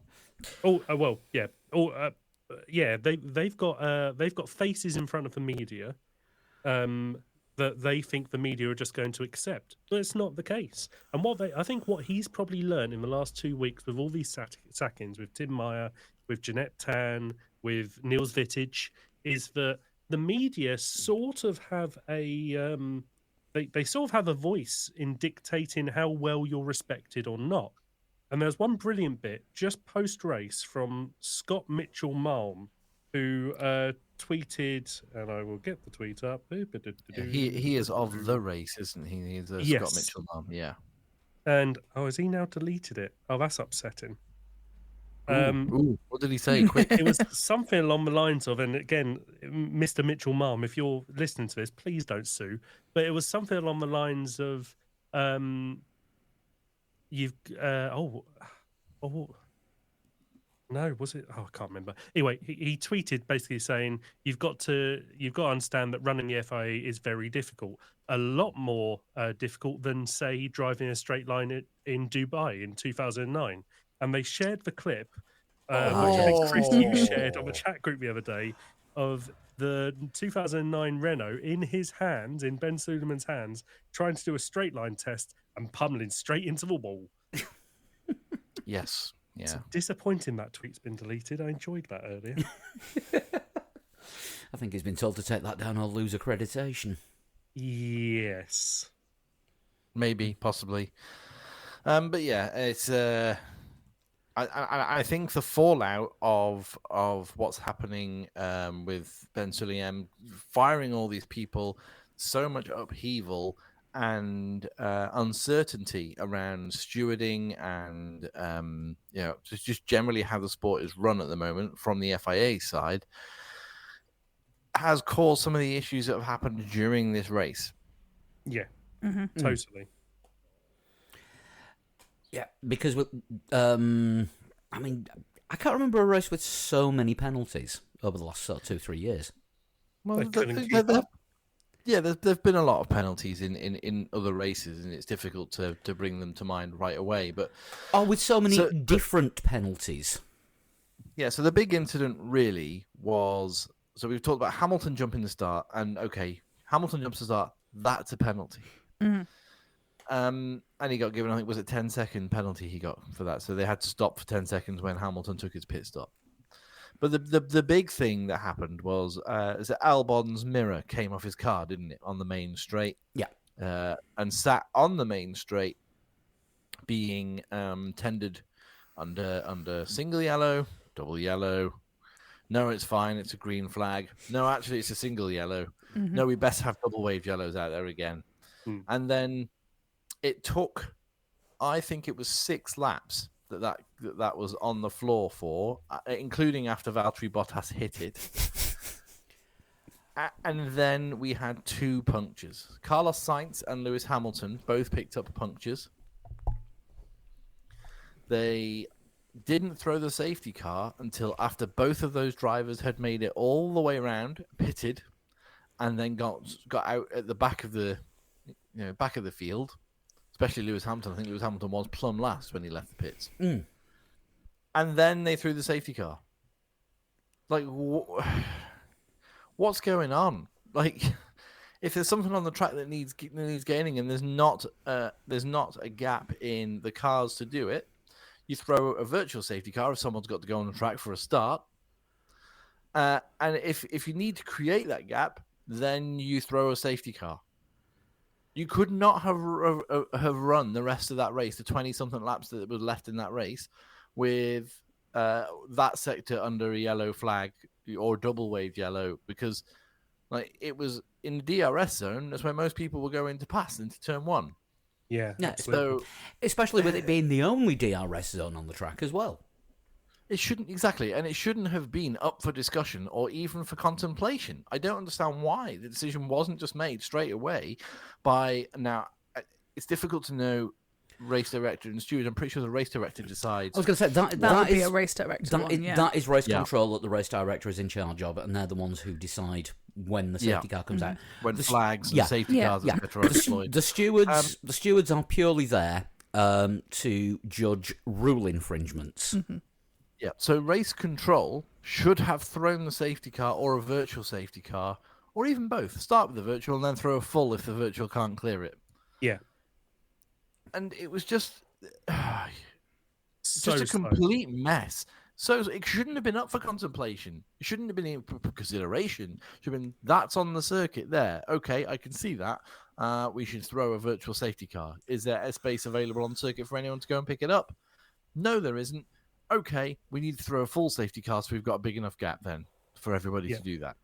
Oh, well, yeah. Oh, yeah. They've got faces in front of the media that they think the media are just going to accept, but it's not the case. And I think what he's probably learned in the last 2 weeks with all these sackings, with Tim Meyer, with Jeanette Tan, with Niels Vittage, is that the media sort of have a they sort of have a voice in dictating how well you're respected or not. And there's one brilliant bit just post race from Scott Mitchell Malm, who tweeted, and I will get the tweet up. He is of the race, isn't he? He's a Yes. Scott Mitchell mum. Yeah. And has he now deleted it? Oh, that's upsetting. Ooh, what did he say? Quick. It was something along the lines of, and again, Mr. Mitchell Malm, if you're listening to this, please don't sue. But it was something along the lines of, no, was it? Oh, I can't remember. Anyway, he tweeted basically saying you've got to understand that running the FIA is very difficult, a lot more difficult than say driving a straight line in Dubai in 2009. And they shared the clip, which I think Chris you shared on the chat group the other day, of the 2009 Renault in his hands, in Ben Suleiman's hands, trying to do a straight line test and pummeling straight into the wall. Yes. Yeah. It's disappointing that tweet's been deleted. I enjoyed that earlier. I think he's been told to take that down or lose accreditation. Yes. Maybe, possibly. But yeah, it's. I think the fallout of what's happening with Ben Sulayem firing all these people, so much upheaval and uncertainty around stewarding and just generally how the sport is run at the moment from the FIA side, has caused some of the issues that have happened during this race. Yeah, totally. Yeah, because with, I mean, I can't remember a race with so many penalties over the last sort of 2-3 years. Well, there've been a lot of penalties in other races, and it's difficult to bring them to mind right away. But with so many different penalties. Yeah, so the big incident really was, so we've talked about Hamilton jumping the start, and okay, Hamilton jumps the start, that's a penalty. Mm-hmm. And he got given, I think, was it 10-second penalty he got for that? So they had to stop for 10 seconds when Hamilton took his pit stop. But the big thing that happened was is that Albon's mirror came off his car, didn't it, on the main straight? Yeah. And sat on the main straight, being tended under single yellow, double yellow. No, it's fine. It's a green flag. No, actually, it's a single yellow. Mm-hmm. No, we best have double wave yellows out there again. And then it took, I think it was 6 laps that was on the floor for, including after Valtteri Bottas hit it. And then we had 2 punctures. Carlos Sainz and Lewis Hamilton both picked up punctures. They didn't throw the safety car until after both of those drivers had made it all the way around, pitted, and then got out at the back of the field. Especially Lewis Hamilton. I think Lewis Hamilton was plumb last when he left the pits. And then they threw the safety car. Like, what's going on? Like, if there's something on the track that needs gaining, and there's not a gap in the cars to do it, you throw a virtual safety car if someone's got to go on the track for a start. And if you need to create that gap, then you throw a safety car. You could not have run the rest of that race, the 20-something laps that was left in that race, with that sector under a yellow flag or double waved yellow, because like it was in the DRS zone. That's where most people were going to pass into turn one. Yeah, Yeah, absolutely. So especially with it being the only DRS zone on the track as well. it shouldn't exactly, and it shouldn't have been up for discussion or even for contemplation. I don't understand why the decision wasn't just made straight away by now. It's difficult to know race director and steward. I'm pretty sure the race director decides. I was going to say That would be is a race director that, one, yeah. that is race Yeah. control that the race director is in charge of, and they're the ones who decide when the safety car comes out. when The- flags and yeah. safety Yeah. cars, Yeah, etc. are deployed. the stewards are purely there to judge rule infringements. Yeah. So race control should have thrown the safety car or a virtual safety car, or even both. Start with the virtual and then throw a full if the virtual can't clear it. Yeah. And it was just So a slow. complete mess. So it shouldn't have been up for contemplation. It shouldn't have been in consideration. It should have been, that's on the circuit there. Okay, I can see that. We should throw a virtual safety car. Is there a space available on the circuit for anyone to go and pick it up? No, there isn't. Okay, we need to throw a full safety car so we've got a big enough gap then for everybody to do that.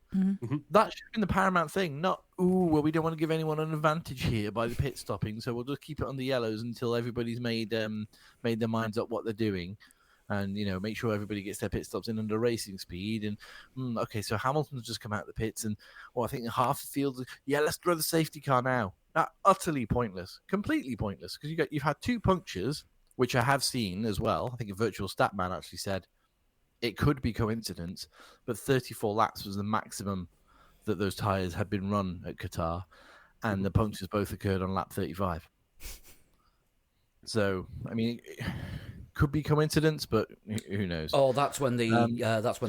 That should have been the paramount thing, not, well, we don't want to give anyone an advantage here by the pit stopping, so we'll just keep it on the yellows until everybody's made their minds up what they're doing. And, make sure everybody gets their pit stops in under racing speed. And, okay, so Hamilton's just come out of the pits. And, I think half the field, let's throw the safety car now. Utterly pointless. Completely pointless. Because you've had 2 punctures, which I have seen as well. I think a virtual stat man actually said it could be coincidence, but 34 laps was the maximum that those tyres had been run at Qatar. And the punctures both occurred on lap 35. So, I mean... could be coincidence, but who knows? Oh, that's when the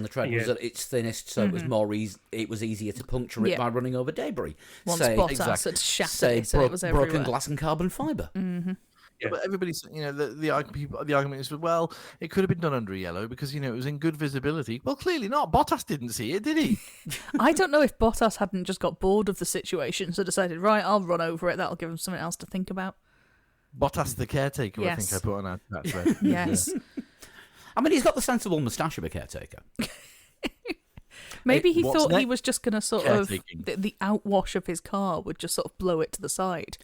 tread was Yeah. at its thinnest, so it was more it was easier to puncture it Yeah. by running over debris. Once Say, Bottas had shattered say it, and it was broken everywhere. glass and carbon fibre. Yeah, but everybody's, the argument is, well, it could have been done under yellow because, it was in good visibility. Well, clearly not. Bottas didn't see it, did he? I don't know if Bottas hadn't just got bored of the situation, so decided, right, I'll run over it. That'll give him something else to think about. Bottas the caretaker, I Yes. think I put on our thread. Yes. I mean, he's got the sensible moustache of a caretaker. Maybe he What's thought he next? was just going to sort of... Caretaking. The outwash of his car would just sort of blow it to the side.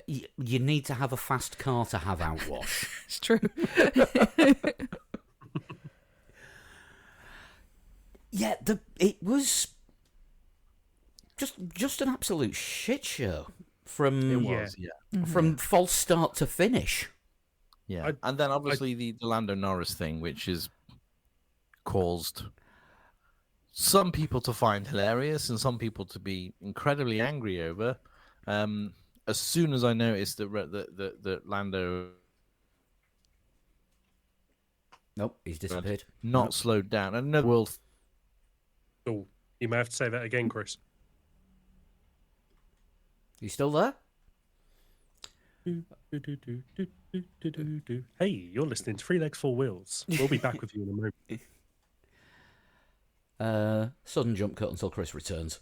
You need to have a fast car to have outwash. It's true. Yeah, it was just an absolute shit show from It was, yeah. from false start to finish. Yeah. And then obviously the Lando Norris thing, which has caused some people to find hilarious and some people to be incredibly angry over. As soon as I noticed that Lando Nope, he's disappeared. not slowed down, another world. Oh, you may have to say that again, Chris. You still there? Hey, you're listening to Three Legs, Four Wheels. We'll be back with you in a moment. Sudden jump cut until Chris returns.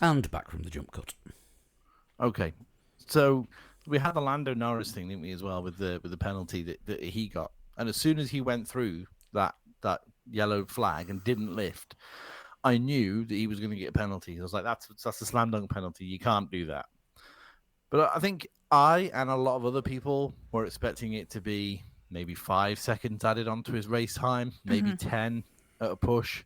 And back from the jump cut. Okay, so we had the Lando Norris thing, didn't we, as well, with the penalty that he got, and as soon as he went through that yellow flag and didn't lift, I knew that he was going to get a penalty. I was like, that's a slam dunk penalty. You can't do that. But I think I and a lot of other people were expecting it to be maybe 5 seconds added onto his race time, maybe 10 at a push.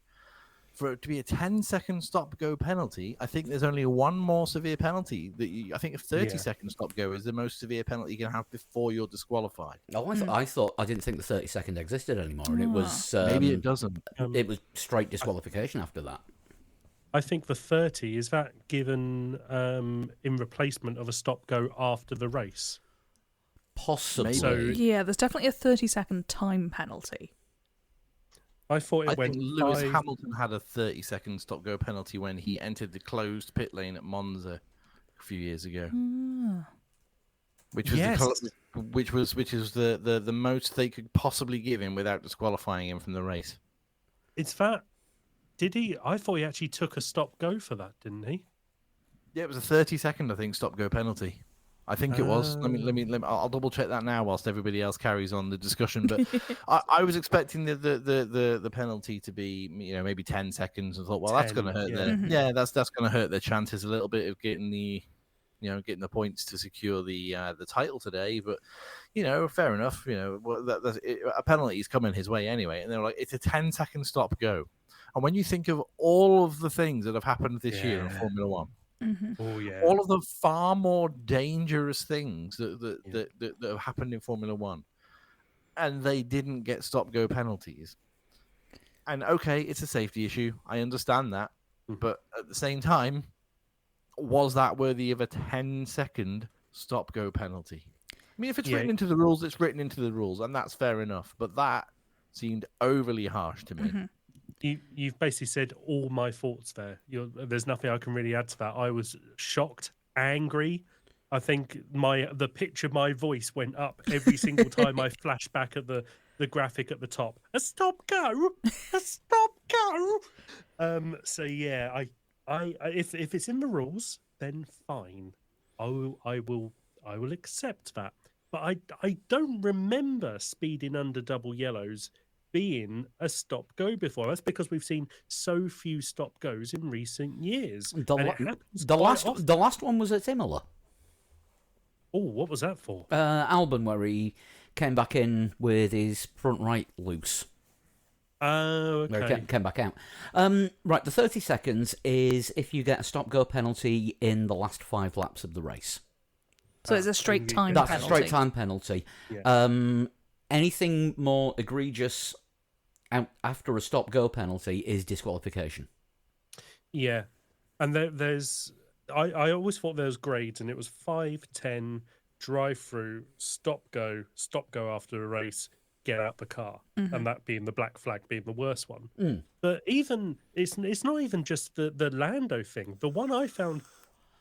For it to be a 10-second stop-go penalty, I think there's only one more severe penalty. I think a 30-second stop-go is the most severe penalty you can have before you're disqualified. Oh, I didn't think the 30-second existed anymore, and it was Maybe it doesn't. it was straight disqualification after that. I think the 30 is that given in replacement of a stop go after the race. Possibly. So Yeah, there's definitely a 30-second time penalty. I thought I it went think Lewis 5. Hamilton had a 30-second stop-go penalty when he entered the closed pit lane at Monza a few years ago, which was Yes. which is the most they could possibly give him without disqualifying him from the race. It's that. Did he? I thought he actually took a stop go for that, didn't he? Yeah, it was a 30-second, I think, stop-go penalty. I think it was. Let me. I'll double check that now whilst everybody else carries on the discussion. But I was expecting the penalty to be, maybe 10 seconds. And thought, well, that's going to hurt their that's going to hurt their chances a little bit of getting the points to secure the title today. But fair enough. A penalty is coming his way anyway, and they're like, it's a 10-second stop-go. And when you think of all of the things that have happened this year in Formula One. Mm-hmm. Oh yeah! All of the far more dangerous things that have happened in Formula One, and they didn't get stop-go penalties. And okay, it's a safety issue. I understand that, but at the same time, was that worthy of a 10-second stop-go penalty? I mean, if it's written into the rules, it's written into the rules, and that's fair enough. But that seemed overly harsh to me. Mm-hmm. You've basically said all my thoughts there. There's nothing I can really add to that. I was shocked, angry. I think the pitch of my voice went up every single time I flashed back at the graphic at the top. A stop go, a stop go. So yeah, I if it's in the rules, then fine. I will accept that. But I don't remember speeding under double yellows being a stop go before. That's because we've seen so few stop goes in recent years. The last one was at Imola. Oh, what was that for? Albon, where he came back in with his front right loose. Oh, okay. He came back out. Right, the 30 seconds is if you get a stop go penalty in the last 5 laps of the race. So it's a straight time penalty. That's a straight time penalty. Yeah. Anything more egregious after a stop-go penalty is disqualification. Yeah, and there's... I always thought there was grades, and it was 5, 10, drive-through, stop-go after a race, get out the car, and that being the black flag being the worst one. But even... It's not even just the Lando thing. The one I found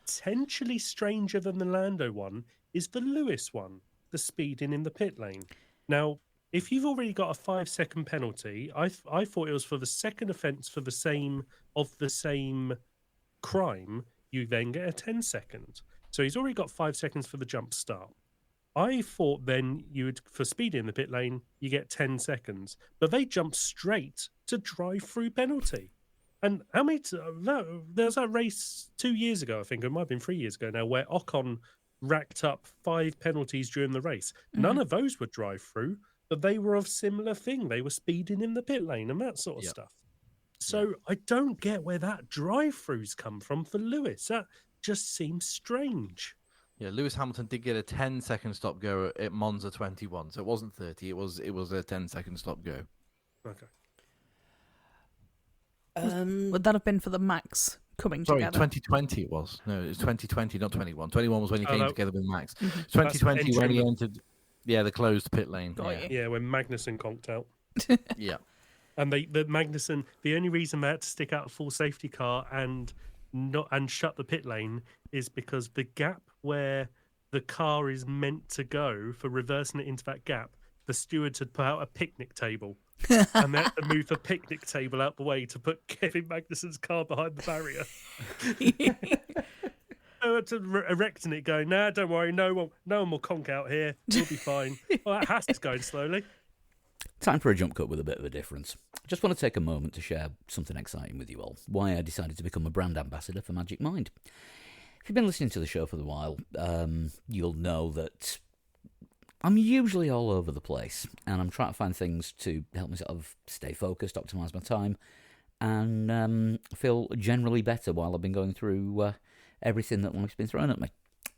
potentially stranger than the Lando one is the Lewis one, the speeding in the pit lane. Now, if you've already got a 5-second penalty, I thought it was for the second offence for the same crime, you then get a 10-second. So he's already got 5 seconds for the jump start. I thought then for speeding in the pit lane, you get 10 seconds. But they jumped straight to drive-through penalty. And how many... there was that race 2 years ago, I think. It might have been 3 years ago now, where Ocon racked up 5 penalties during the race. None of those were drive-through, but they were of similar thing. They were speeding in the pit lane and that sort of stuff. So I don't get where that drive-throughs come from for Lewis. That just seems strange. Yeah, Lewis Hamilton did get a 10-second stop go at Monza 21, so it wasn't 30. It was a 10-second stop go. Okay. Would that have been for the Max coming Sorry, together? 2020 it was. No, it was 2020, not 21. 21 was when he came together with Max. 2020 That's when he entered the closed pit lane. Yeah, when Magnussen conked out. Yeah. And the Magnussen, the only reason they had to stick out a full safety car and shut the pit lane is because the gap where the car is meant to go for reversing it into that gap, the stewards had put out a picnic table. And they had to move the picnic table out the way to put Kevin Magnussen's car behind the barrier. To erecting it, going, nah, don't worry, no one will conk out here. We'll be fine. Well, that has to go slowly. Time for a jump cut with a bit of a difference. I just want to take a moment to share something exciting with you all. Why I decided to become a brand ambassador for Magic Mind. If you've been listening to the show for a while, you'll know that I'm usually all over the place, and I'm trying to find things to help me sort of stay focused, optimise my time, and feel generally better while I've been going through everything that life's been thrown at me.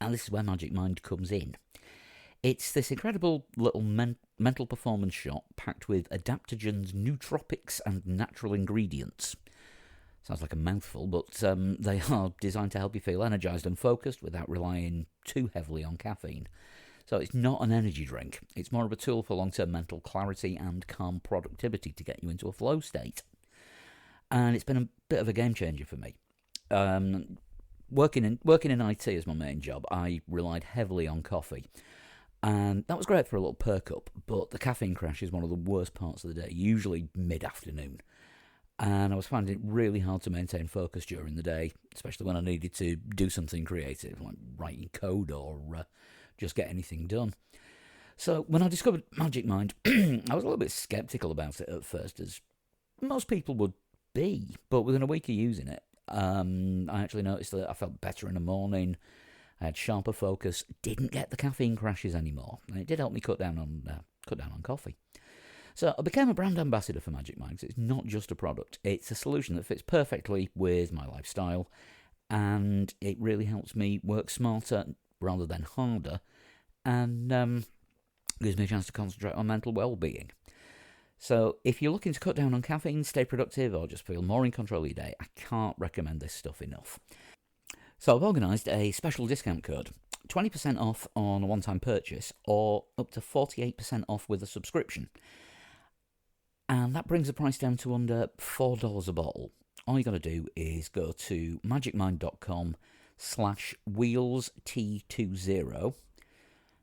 And this is where Magic Mind comes in. It's this incredible little mental performance shot packed with adaptogens, nootropics, and natural ingredients. Sounds like a mouthful, but they are designed to help you feel energised and focused without relying too heavily on caffeine. So it's not an energy drink. It's more of a tool for long-term mental clarity and calm productivity to get you into a flow state. And it's been a bit of a game changer for me. Working in IT as my main job, I relied heavily on coffee. And that was great for a little perk up, but the caffeine crash is one of the worst parts of the day, usually mid-afternoon. and I was finding it really hard to maintain focus during the day, especially when I needed to do something creative, like writing code or just get anything done. So when I discovered Magic Mind, I was a little bit sceptical about it at first, as most people would be, but within a week of using it, I actually noticed that I felt better in the morning. I had sharper focus, didn't get the caffeine crashes anymore, and it did help me cut down on coffee. So I became a brand ambassador for Magic Mind, 'cause it's not just a product, it's a solution that fits perfectly with my lifestyle, and it really helps me work smarter rather than harder, and gives me a chance to concentrate on mental well-being. So if you're looking to cut down on caffeine, stay productive, or just feel more in control of your day, I can't recommend this stuff enough. So I've organised a special discount code, 20% off on a one-time purchase, or up to 48% off with a subscription. And that brings the price down to under $4 a bottle. All you got to do is go to magicmind.com/wheelst20.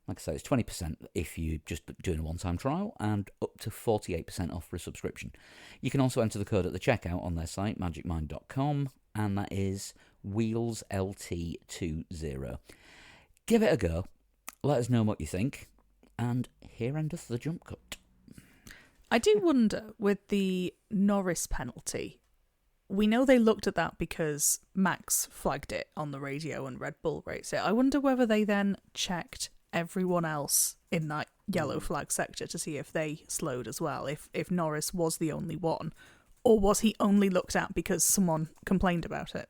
Like I say, it's 20% if you're just doing a one-time trial, and up to 48% off for a subscription. You can also enter the code at the checkout on their site, magicmind.com, and that is WheelsLT20. Give it a go, let us know what you think, and here endeth the jump cut. I do wonder, with the Norris penalty, we know they looked at that because Max flagged it on the radio and Red Bull rates it. I wonder whether they then checked everyone else in that yellow flag sector to see if they slowed as well, if Norris was the only one, or was he only looked at because someone complained about it?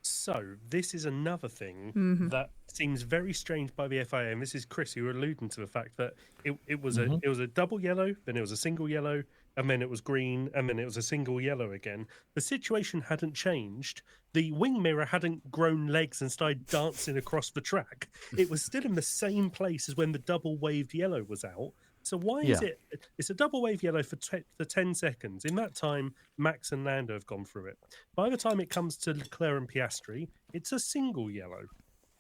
So this is another thing that seems very strange by the FIA, and this is Chris, you were alluding to the fact that it was a double yellow, then it was a single yellow, and then it was green, and then it was a single yellow again. The situation hadn't changed. The wing mirror hadn't grown legs and started dancing across the track. It was still in the same place as when the double waved yellow was out. So why is it? It's a double wave yellow for 10 seconds. In that time, Max and Lando have gone through it. By the time it comes to Leclerc and Piastri, it's a single yellow.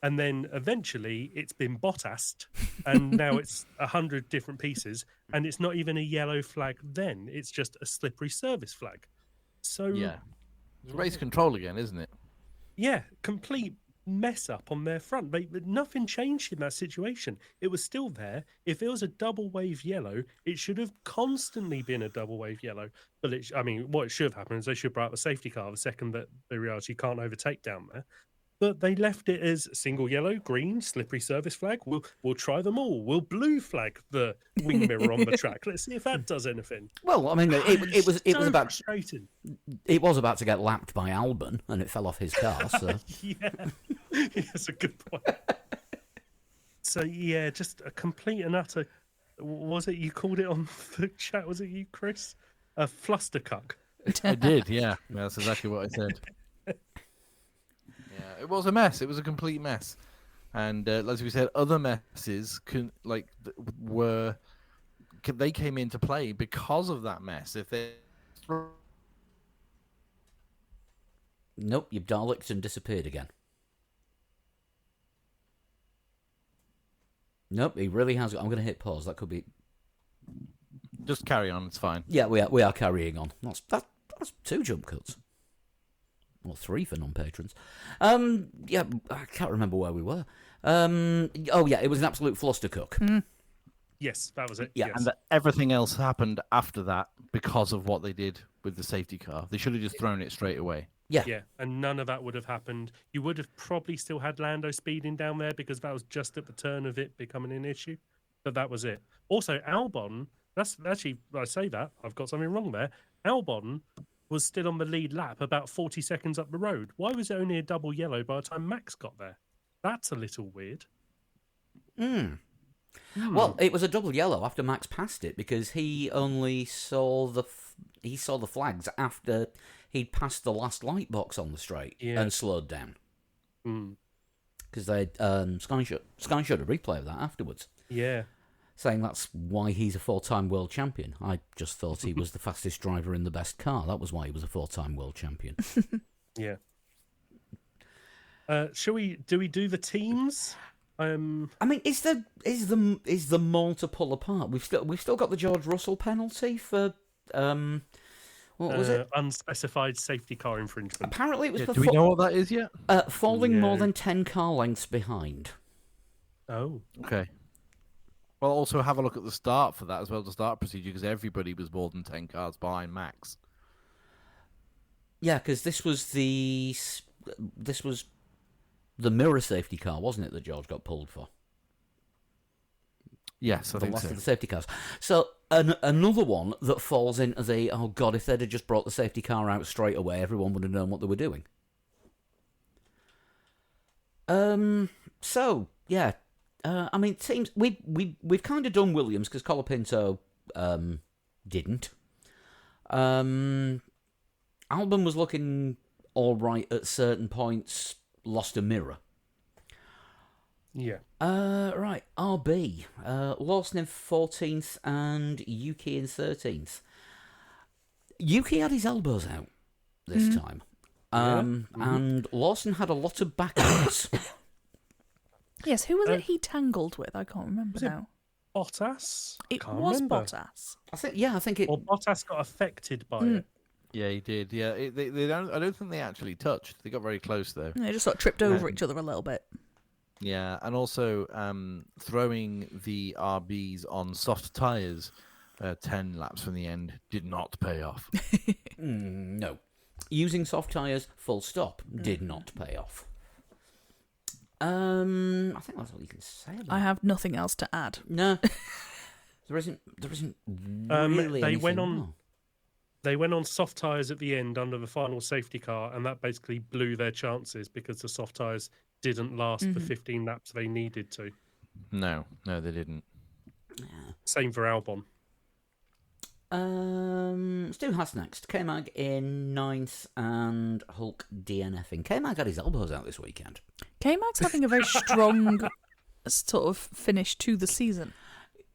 And then eventually it's been Bottased, and now it's 100 different pieces, and it's not even a yellow flag then. It's just a slippery service flag. So Yeah. It's race control again, isn't it? yeah, complete mess up on their front. Nothing changed in that situation. It was still there. If it was a double wave yellow, it should have constantly been a double wave yellow. But what should have happened is they should have brought out the safety car the second that they realised you can't overtake down there. But they left it as single yellow, green, slippery service flag. We'll try them all. We'll blue flag the wing mirror on the track. Let's see if that does anything. Well, I mean, it was about frustrating. It was about to get lapped by Albon, and it fell off his car. So Yeah, that's a good point. So yeah, just a complete and utter. Was it you called it on the chat? Was it you, Chris? A flustercuck. I did, yeah. That's exactly what I said. Yeah, it was a mess. It was a complete mess, and as we said, other messes they came into play because of that mess. If they nope, you've Daleked and disappeared again. Nope, he really has. I'm going to hit pause. That could be. just carry on, it's fine. Yeah, we are carrying on. That's 2 jump cuts. Or 3 for non-patrons. Yeah, I can't remember where we were. It was an absolute flustercuck. Yes, that was it. Yeah, yes. and everything else happened after that because of what they did with the safety car. They should have just thrown it straight away. Yeah, and none of that would have happened. You would have probably still had Lando speeding down there because that was just at the turn of it becoming an issue. But that was it. Also, Albon, that's actually, I say that, I've got something wrong there. Albon was still on the lead lap about 40 seconds up the road. Why was it only a double yellow by the time Max got there? That's a little weird. Well, it was a double yellow after Max passed it because he only saw the flags after he'd passed the last light box on the straight and slowed down. Because they Sky showed a replay of that afterwards. Yeah. Saying that's why he's a 4-time world champion. I just thought he was the fastest driver in the best car. That was why he was a 4-time world champion. Yeah. Do we do the teams? I mean, is the more to pull apart? We've still got the George Russell penalty for what What was it? Unspecified safety car infringement. Apparently it was for Do we know what that is yet? falling more No. than 10 car lengths behind. Oh. Okay. Well, also have a look at the start for that as well, the start procedure, because everybody was more than 10 cars behind Max. Yeah, because this was the mirror safety car, wasn't it, that George got pulled for? Yes, I The think last so. of the safety cars. So another one that falls into the, oh God, if they'd have just brought the safety car out straight away, everyone would have known what they were doing. So, yeah. I mean, it seems we've kind of done Williams because Colapinto didn't. Albon was looking all right at certain points, lost a mirror. Yeah. Right, RB. Lawson in 14th and Yuki in 13th. Yuki had his elbows out this time. And Lawson had a lot of backouts. Yes, who was it he tangled with? I can't remember Was it now. Bottas? It Can't was remember. Bottas. I think it. Or Bottas got affected by it. Yeah, he did. Yeah, they don't. I don't think they actually touched. They got very close though. They just sort of tripped over each other a little bit. Yeah, and also throwing the RBs on soft tyres 10 laps from the end did not pay off. No. Using soft tyres, full stop, did not pay off. I think that's all you can say about I have nothing else to add. No. There isn't really they anything went on- more. They went on soft tyres at the end under the final safety car, and that basically blew their chances because the soft tyres didn't last the 15 laps they needed to. No, they didn't. Same for Albon. Stu Haas next. K-Mag in 9th and Hulk DNFing. K-Mag had his elbows out this weekend. K-Mag's having a very strong sort of finish to the season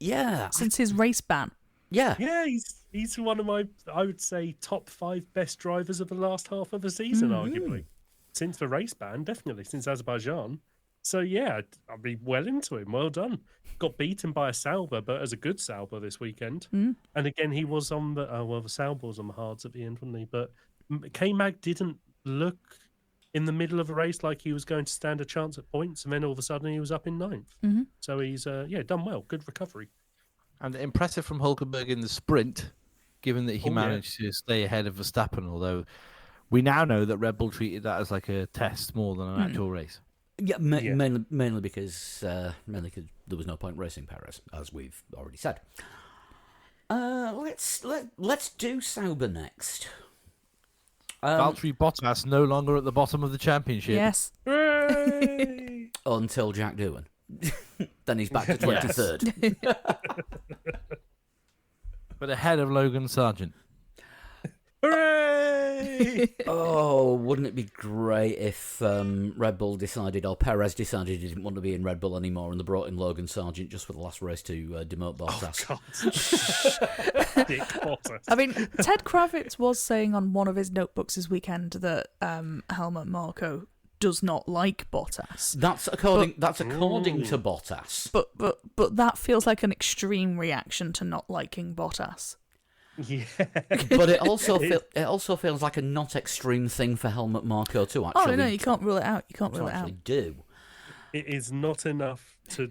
Yeah. since his race ban. Yeah. Yeah, he's one of my, I would say, top 5 best drivers of the last half of the season, arguably. Since the race ban, definitely, since Azerbaijan. So, yeah, I'd be well into him. Well done. Got beaten by a Sauber, but as a good Sauber this weekend. And again, he was on the, the Sauber was on the hards at the end, wasn't he? But K-Mag didn't look in the middle of a race like he was going to stand a chance at points, and then all of a sudden he was up in 9th. So he's, done well. Good recovery. And impressive from Hulkenberg in the sprint, given that he managed to stay ahead of Verstappen, although we now know that Red Bull treated that as like a test more than an actual race. Yeah, mainly because there was no point racing Perez, as we've already said. Let's do Sauber next. Valtteri Bottas no longer at the bottom of the championship. Yes. Hooray! Until Jack Doohan. Then he's back to 23rd. But ahead of Logan Sargent. Hooray! Oh, wouldn't it be great if Red Bull decided, or Perez decided he didn't want to be in Red Bull anymore, and they brought in Logan Sargent just for the last race to demote Bottas? Dick Bottas. I mean, Ted Kravitz was saying on one of his notebooks this weekend that Helmut Marko does not like Bottas. That's according to Bottas. But that feels like an extreme reaction to not liking Bottas. Yeah. But it also feels like a not extreme thing for Helmut Marko to actually. Oh no, you can't rule it out. You can't to rule it actually out. do. It is not enough to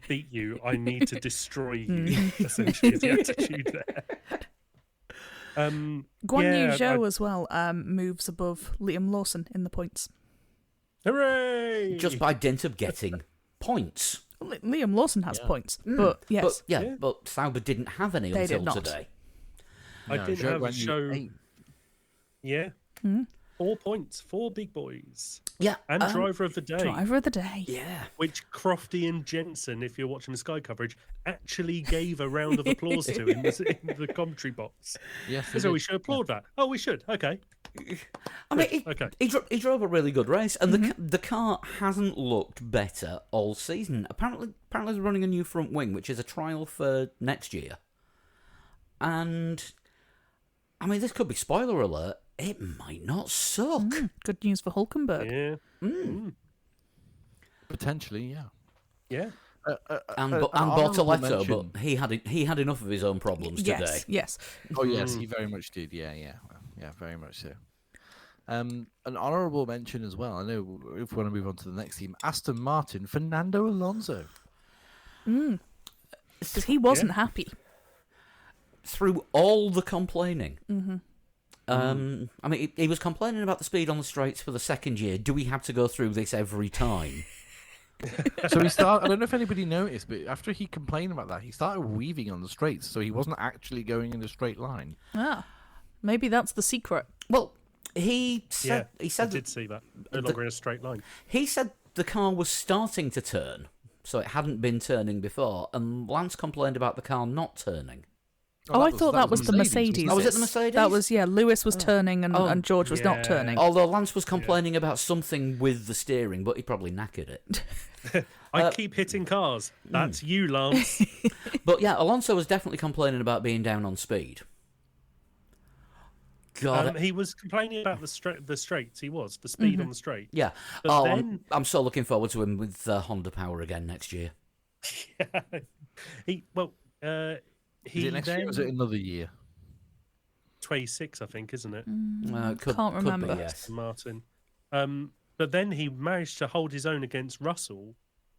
beat you. I need to destroy you, essentially, is the attitude there. Guan Yu Zhou as well moves above Liam Lawson in the points. Hooray! Just by dint of getting points. Liam Lawson has points, but yes. But Sauber didn't have any They until did not. today. I did have a Guan Yu show. 8. Yeah. 4 points, 4 big boys. Yeah. And driver of the day. Driver of the day. Yeah. Which Crofty and Jensen, if you're watching the Sky coverage, actually gave a round of applause to in the commentary box. Yes, So we should applaud that. Oh, we should. Okay. I mean, Okay. he drove a really good race, and the car hasn't looked better all season. Apparently they're running a new front wing, which is a trial for next year. And, I mean, this could be spoiler alert. It might not suck. Good news for Hulkenberg. Yeah. Potentially, yeah. Yeah. and honourable Bortoletto, mention. but he had enough of his own problems today. Yes. Oh yes, he very much did. Yeah, very much so. An honourable mention as well. I know if we want to move on to the next team, Aston Martin, Fernando Alonso. Because he wasn't happy. Through all the complaining. I mean, he was complaining about the speed on the straights for the second year. Do we have to go through this every time? So he started. I don't know if anybody noticed, but after he complained about that, he started weaving on the straights, so he wasn't actually going in a straight line. Ah, maybe that's the secret. Well, he said I did see that. No longer in a straight line. He said the car was starting to turn, so it hadn't been turning before, and Lance complained about the car not turning. I thought that was the Mercedes. Oh, was it the Mercedes? That was, Lewis was turning and George was not turning. Although Lance was complaining about something with the steering, but he probably knackered it. I keep hitting cars. That's you, Lance. But yeah, Alonso was definitely complaining about being down on speed. God, he was complaining about the straights. He was the speed on the straight. yeah. But then... I'm so looking forward to him with Honda Power again next year. Is it next year or is it another year? 26, I think, isn't it? Can't remember. Could be, yes. Martin. But then he managed to hold his own against Russell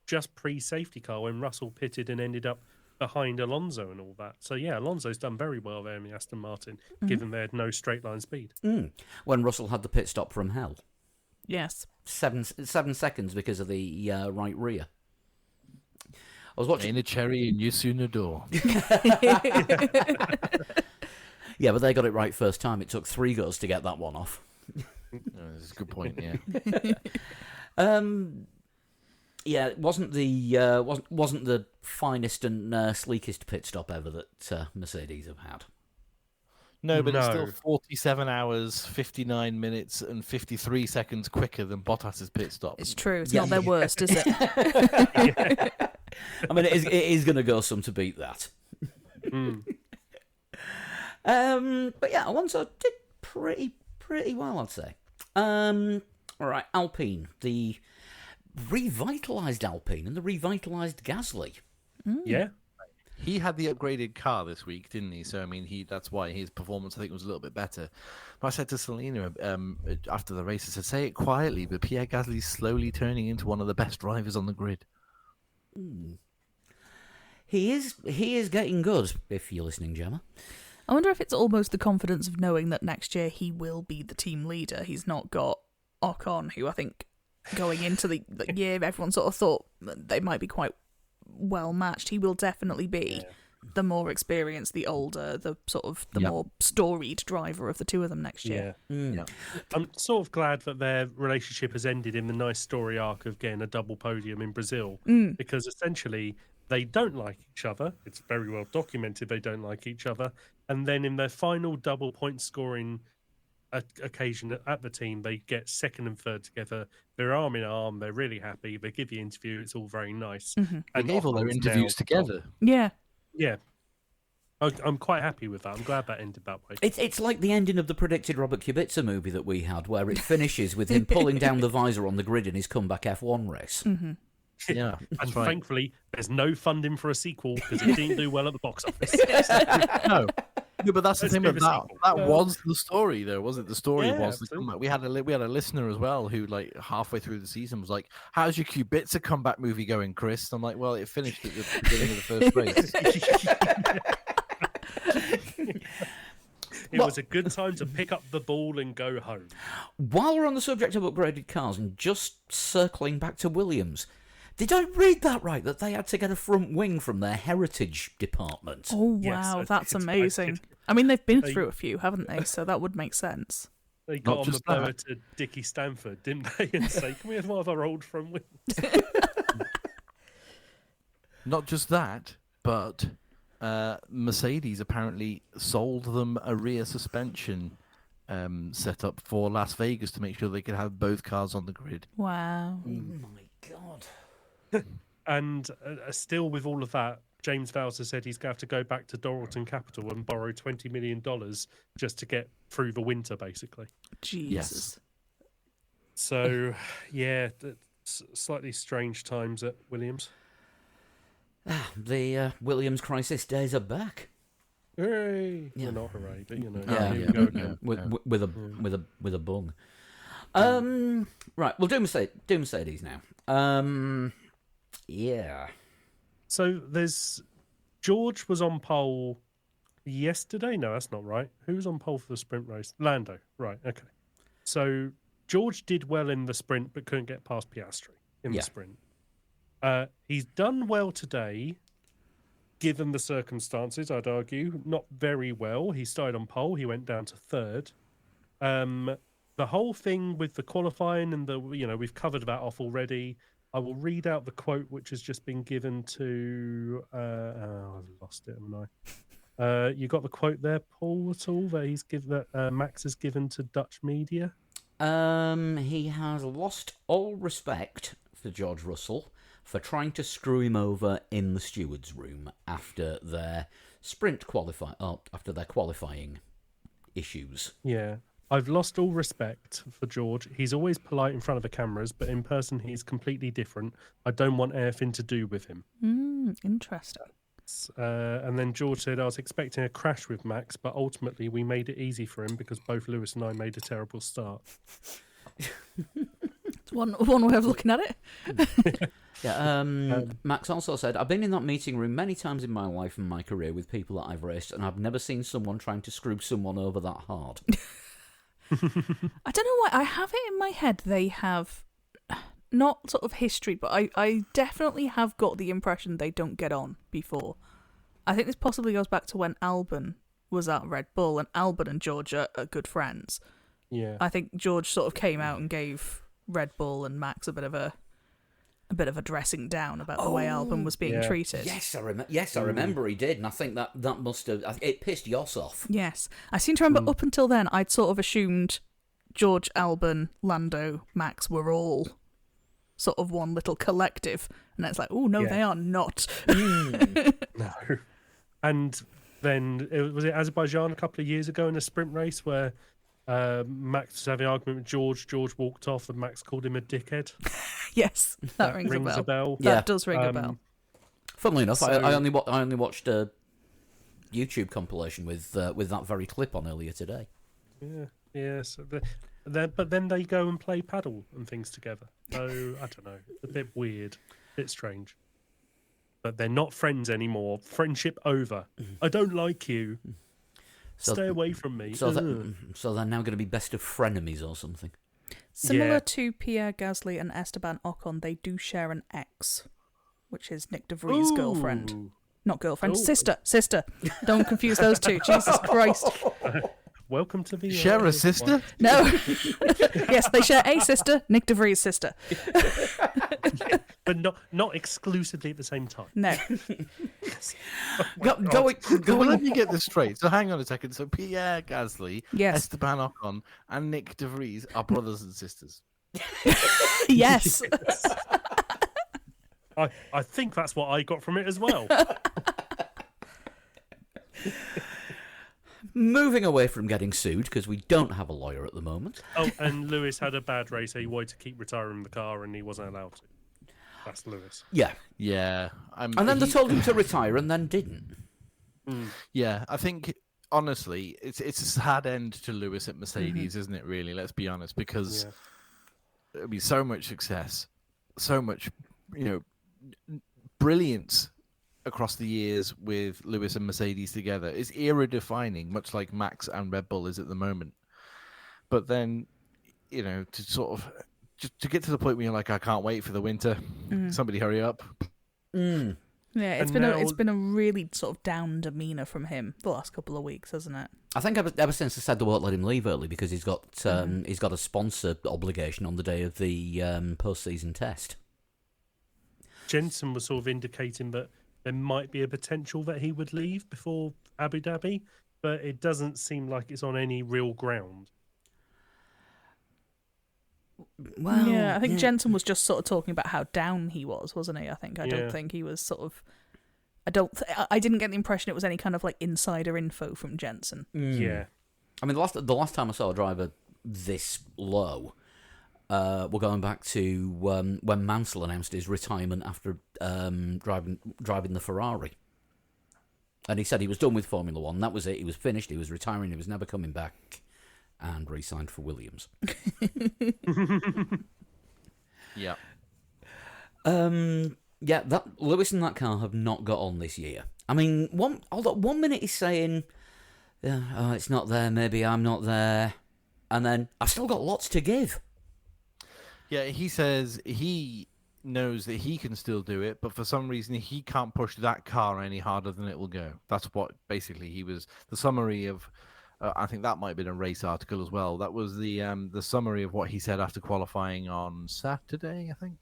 just pre-safety car when Russell pitted and ended up behind Alonso and all that. So, yeah, Alonso's done very well there in the Aston Martin, given they had no straight line speed. When Russell had the pit stop from hell. Yes. 7 seconds because of the right rear. I was watching... Ain't a cherry and you soon adore. Yeah, but they got it right first time. It took 3 goes to get that one off. That's a good point, yeah. Yeah, it wasn't the finest and sleekest pit stop ever that Mercedes have had. No, but it's No. still 47 hours, 59 minutes, and 53 seconds quicker than Bottas's pit stop. It's true. It's not their worst, is it? I mean, it is going to go some to beat that. But yeah, Alonso did pretty well, I'd say. All right, Alpine, the revitalised Alpine and the revitalised Gasly. Yeah. He had the upgraded car this week, didn't he? So, I mean, that's why his performance, I think, was a little bit better. But I said to Selena after the race, I said, say it quietly, but Pierre Gasly's slowly turning into one of the best drivers on the grid. He is getting good, if you're listening, Gemma. I wonder if it's almost the confidence of knowing that next year he will be the team leader. He's not got Ocon, who I think going into the year everyone sort of thought they might be quite well matched. He will definitely be the more experienced, the older, the sort of the more storied driver of the two of them next year. Yeah. I'm sort of glad that their relationship has ended in the nice story arc of getting a double podium in Brazil, because essentially they don't like each other. It's very well documented they don't like each other. And then in their final double point scoring occasion at the team, they get second and third together. They're arm in arm. They're really happy. They give you an interview. It's all very nice. They gave all their Ocon's interviews together. Yeah. Yeah. I'm quite happy with that. I'm glad that ended that way. It's like the ending of the predicted Robert Kubica movie that we had, where it finishes with him pulling down the visor on the grid in his comeback F1 race. Yeah, And thankfully, there's no funding for a sequel because it didn't do well at the box office. No, but that's the Let's thing do about a that. sequel. That was the story, though, wasn't it? The story Yeah, was the absolutely. comeback. We had a listener as well who, like, halfway through the season was like, "How's your Kubica comeback movie going, Chris?" I'm like, "Well, it finished at the beginning of the first race." It was a good time to pick up the ball and go home. While we're on the subject of upgraded cars and just circling back to Williams, did I read that right? That they had to get a front wing from their heritage department? Oh, Yes, wow. I That's did. amazing. I mean, they've been They- through a few, haven't they? So that would make sense. They Not got on the just blower that. to Dickie Stanford, didn't they? And say, "Can we have one of our old front wings?" Not just that, but Mercedes apparently sold them a rear suspension setup for Las Vegas to make sure they could have both cars on the grid. Wow. Oh my God. And still, with all of that, James Vowser said he's going to have to go back to Doralton Capital and borrow $20 million just to get through the winter, basically. Jesus. So, yeah, slightly strange times at Williams. the Williams crisis days are back. Hooray! Yeah. Well, not hooray, but you know, Yeah, here yeah, we go again. With a bung. Right, we'll do Mercedes now. Yeah. So there's George was on pole yesterday. No, that's not right. Who was on pole for the sprint race? Lando. Right. Okay. So George did well in the sprint, but couldn't get past Piastri in the sprint. He's done well today, given the circumstances. I'd argue not very well. He started on pole. He went down to third. The whole thing with the qualifying and we've covered that off already. I will read out the quote which has just been given to. I've lost it, haven't I? You got the quote there, Paul, at all that Max has given to Dutch media? He has lost all respect for George Russell for trying to screw him over in the stewards' room after their after their qualifying issues. Yeah. I've lost all respect for George. He's always polite in front of the cameras, but in person he's completely different. I don't want anything to do with him. Interesting. And then George said, I was expecting a crash with Max, but ultimately we made it easy for him because both Lewis and I made a terrible start. It's one way of looking at it. Yeah. Max also said, I've been in that meeting room many times in my life and my career with people that I've raced, and I've never seen someone trying to screw someone over that hard. I don't know why. I have it in my head they have not sort of history, but I definitely have got the impression they don't get on before. I think this possibly goes back to when Albon was at Red Bull, and Albon and George are good friends. Yeah. I think George sort of came out and gave Red Bull and Max a bit of a dressing down about the way Albon was being treated. Yes, I remember he did, and I think that must have it pissed Yoss off. Yes, I seem to remember up until then I'd sort of assumed George, Albon, Lando, Max were all sort of one little collective, and it's like, oh no, they are not. No. And then was it Azerbaijan a couple of years ago in a sprint race where Max was having an argument with George. George walked off, and Max called him a dickhead. Yes, that rings a bell. Yeah. That does ring a bell. Funnily enough, I only watched a YouTube compilation with that very clip on earlier today. Yeah. So but then they go and play paddle and things together. So I don't know, a bit weird, a bit strange. But they're not friends anymore. Friendship over. I don't like you. Stay away from me. So they're now going to be best of frenemies or something. Similar to Pierre Gasly and Esteban Ocon, they do share an ex, which is Nick de Vries' girlfriend. Not girlfriend, sister. Don't confuse those two. Jesus Christ. Welcome to the... Share a sister? No. Yes, they share a sister, Nick de Vries' sister. But not exclusively at the same time. No. Let me get this straight. So hang on a second. So Pierre Gasly, Yes. Esteban Ocon, and Nick de Vries are brothers and sisters. Yes. I think that's what I got from it as well. Moving away from getting sued, because we don't have a lawyer at the moment. Oh, and Lewis had a bad race. He wanted to keep retiring the car, and he wasn't allowed to. That's Lewis. Yeah. Yeah. And then they told him to retire and then didn't. Yeah, I think, honestly, it's a sad end to Lewis at Mercedes, isn't it, really? Let's be honest, because I mean, so much success, so much, brilliance across the years with Lewis and Mercedes together. It's era-defining, much like Max and Red Bull is at the moment. But then, to sort of... Just to get to the point where you're like, I can't wait for the winter. Somebody hurry up. Yeah, it's been a really sort of down demeanour from him the last couple of weeks, hasn't it? I think ever since they said they won't let him leave early because he's got a sponsor obligation on the day of the post-season test. Jensen was sort of indicating that there might be a potential that he would leave before Abu Dhabi, but it doesn't seem like it's on any real ground. Well, yeah, I think Jensen was just sort of talking about how down he was, wasn't he? I don't think he was sort of... I didn't get the impression it was any kind of like insider info from Jensen. Yeah. I mean, the last time I saw a driver this low, we're going back to when Mansell announced his retirement after driving the Ferrari. And he said he was done with Formula One. That was it. He was finished. He was retiring. He was never coming back. And re-signed for Williams. Yeah. Yeah, that Lewis and that car have not got on this year. I mean, one minute he's saying, oh, it's not there, maybe I'm not there. And then, I've still got lots to give. Yeah, he says he knows that he can still do it, but for some reason he can't push that car any harder than it will go. That's what basically he was. The summary of, I think that might have been a race article as well. That was the summary of what he said after qualifying on Saturday, I think.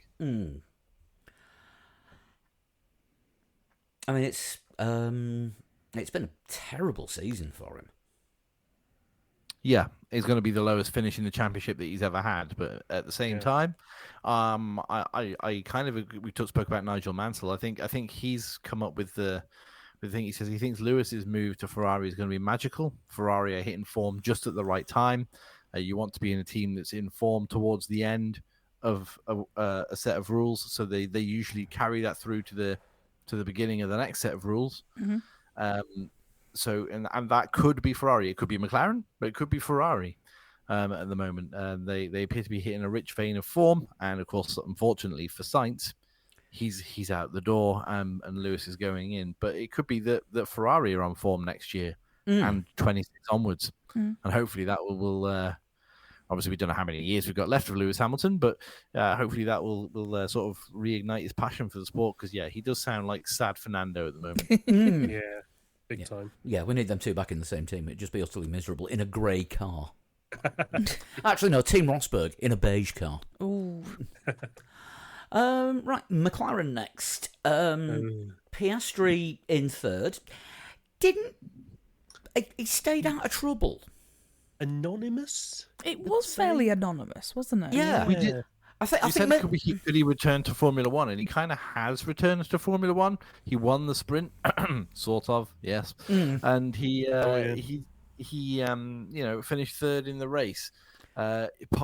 I mean, it's been a terrible season for him. Yeah, it's going to be the lowest finish in the championship that he's ever had. But at the same time, I kind of agree. We spoke about Nigel Mansell. I think he's come up with the thing. He says he thinks Lewis's move to Ferrari is going to be magical. Ferrari are hitting form just at the right time. You want to be in a team that's in form towards the end of a set of rules, so they usually carry that through to the beginning of the next set of rules. So and that could be Ferrari. It could be McLaren, but it could be Ferrari at the moment. They appear to be hitting a rich vein of form, and of course, unfortunately for Sainz, he's out the door, and Lewis is going in. But it could be that Ferrari are on form next year and 26 onwards, and hopefully that will. Obviously, we don't know how many years we've got left of Lewis Hamilton, but hopefully that will sort of reignite his passion for the sport. Because he does sound like sad Fernando at the moment. Yeah. Big time. Yeah, we need them two back in the same team. It'd just be utterly miserable in a grey car. Actually, no, Team Rosberg in a beige car. Ooh. Right, McLaren next. Piastri in third. He stayed out of trouble. Anonymous? It was fairly anonymous, wasn't it? Yeah. We did. I think Could he return to Formula One, and he kind of has returned to Formula One. He won the sprint, sort of, yes, and he finished third in the race.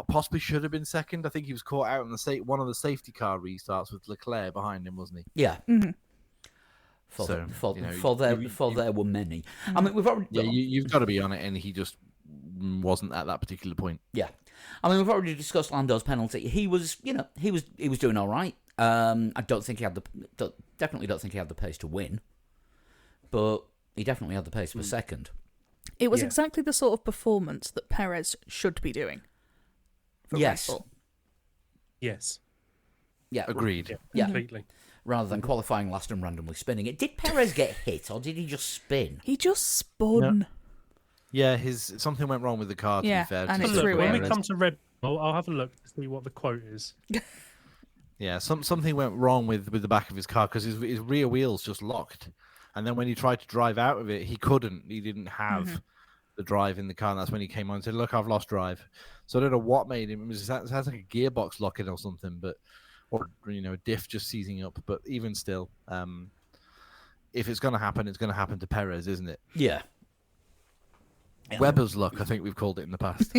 Possibly should have been second. I think he was caught out in one of the safety car restarts with Leclerc behind him, wasn't he? Yeah. There were many. I mean, we've already you've got to be on it, and he just wasn't at that particular point. Yeah. I mean, we've already discussed Lando's penalty. He was doing all right. I definitely don't think he had the pace to win, but he definitely had the pace for second. It was exactly the sort of performance that Perez should be doing. For Yes. Red Bull. Yes. Yeah. Agreed. Yeah. Completely. Rather than qualifying last and randomly spinning it. Did Perez get hit, or did he just spin? He just spun. No. Yeah, something went wrong with the car, to be fair. and to it's Look, through when it. we come to Red Bull, I'll have a look to see what the quote is. Yeah, something went wrong with the back of his car because his rear wheels just locked. And then when he tried to drive out of it, he couldn't. He didn't have the drive in the car, and that's when he came on and said, "Look, I've lost drive." So I don't know what made him. It sounds like a gearbox locking or something, or a diff just seizing up. But even still, if it's going to happen, it's going to happen to Perez, isn't it? Yeah. Webber's luck, I think we've called it in the past.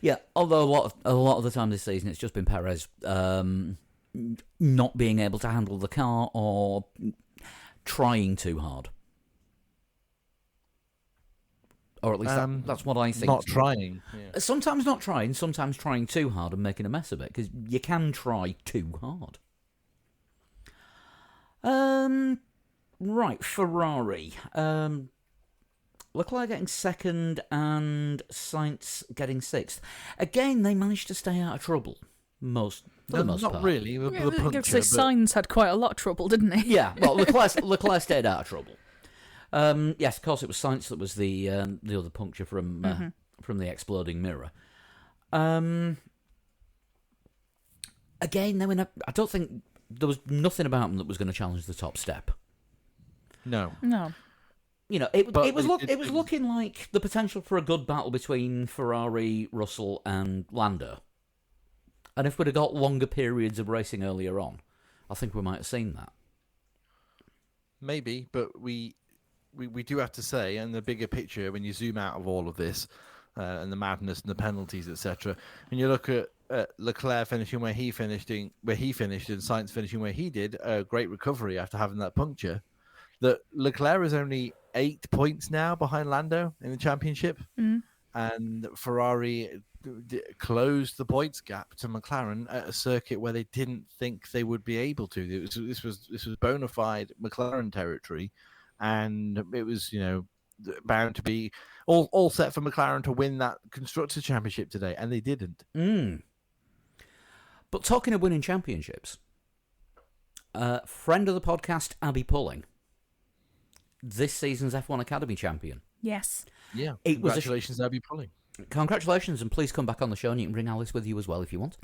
Yeah, although a lot of the time this season it's just been Perez not being able to handle the car or trying too hard. Or at least that's what I think. Not trying. Yeah. Sometimes not trying, sometimes trying too hard and making a mess of it, because you can try too hard. Right, Ferrari. Leclerc getting second and Sainz getting sixth. Again, they managed to stay out of trouble. For the most not part. really. The puncture, Sainz had quite a lot of trouble, didn't he? Yeah, well, Leclerc stayed out of trouble. Yes, of course, it was Sainz that was the other puncture from the exploding mirror. Again, I don't think there was nothing about them that was going to challenge the top step. No. It was looking like the potential for a good battle between Ferrari, Russell, and Lando. And if we'd have got longer periods of racing earlier on, I think we might have seen that. Maybe, but we do have to say, in the bigger picture, when you zoom out of all of this and the madness and the penalties, etc., and you look at Leclerc finishing where he finished, and Sainz finishing where he did, a great recovery after having that puncture, that Leclerc is only 8 points now behind Lando in the championship, and Ferrari closed the points gap to McLaren at a circuit where they didn't think they would be able to. This was bona fide McLaren territory, and it was bound to be all set for McLaren to win that constructors championship today, and they didn't. But talking of winning championships, friend of the podcast Abby Pulling, this season's F1 Academy champion. Yes. Yeah. It was Congratulations, Abby Pulling. Congratulations, and please come back on the show, and you can bring Alice with you as well if you want.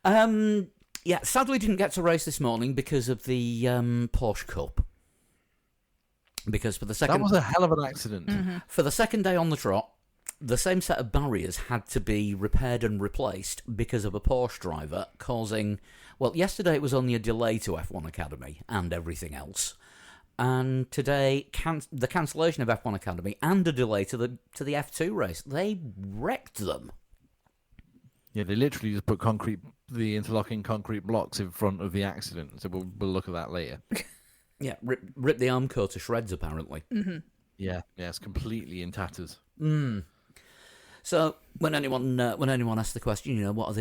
Yeah, sadly didn't get to race this morning because of the Porsche Cup. Because for the second... That was a hell of an accident. For the second day on the trot, the same set of barriers had to be repaired and replaced because of a Porsche driver causing... Well, yesterday it was only a delay to F1 Academy and everything else. And today, the cancellation of F1 Academy and a delay to the F2 race. They wrecked them. Yeah, they literally just put the interlocking concrete blocks in front of the accident. So we'll look at that later. Yeah, rip the Armco to shreds, apparently. Yeah, it's completely in tatters. So when anyone asks the question, what are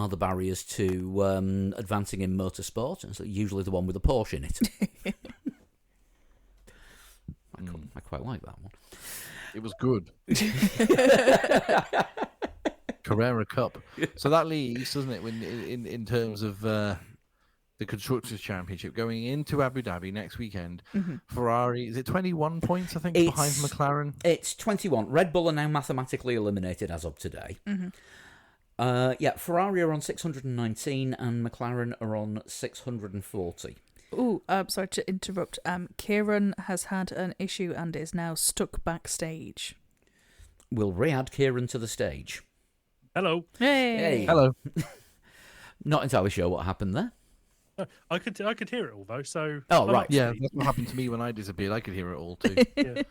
the barriers to advancing in motorsport? And so usually the one with a Porsche in it. I quite like that one. It was good. Carrera Cup. So that leaves, doesn't it, in terms of the Constructors' Championship going into Abu Dhabi next weekend. Ferrari, is it 21 points, I think, behind McLaren? It's 21. Red Bull are now mathematically eliminated as of today. Ferrari are on 619 and McLaren are on 640. Oh, sorry to interrupt. Kieran has had an issue and is now stuck backstage. We'll re-add Kieran to the stage. Hello. Hey. Hello. Not entirely sure what happened there. I could hear it all though. So right. Yeah, that's what happened to me when I disappeared. I could hear it all too. Yeah.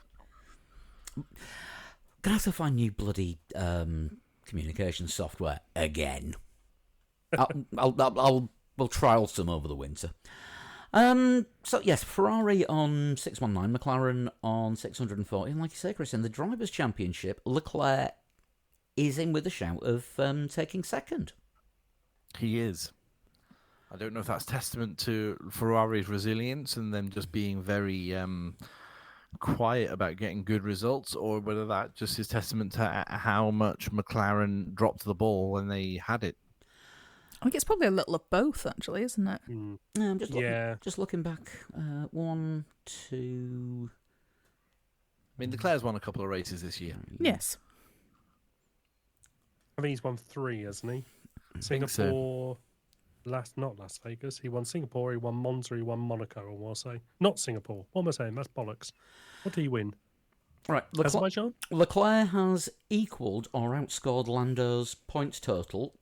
Gonna have to find new bloody communication software again. We'll trial some over the winter. So yes, Ferrari on 619, McLaren on 640. And like you say, Chris, in the Drivers' Championship, Leclerc is in with a shout of taking second. He is. I don't know if that's testament to Ferrari's resilience and them just being very quiet about getting good results, or whether that just is testament to how much McLaren dropped the ball when they had it. I think it's probably a little of both, actually, isn't it? I'm just looking back. 1, 2... I mean, Leclerc's won a couple of races this year. Yes. I think he's won 3, hasn't he? think so. Singapore... Not Las Vegas. He won Singapore, he won Monza, he won Monaco, I want to say. Not Singapore. What am I saying? That's bollocks. What did he win? Right, Leclerc has equalled or outscored Lando's points total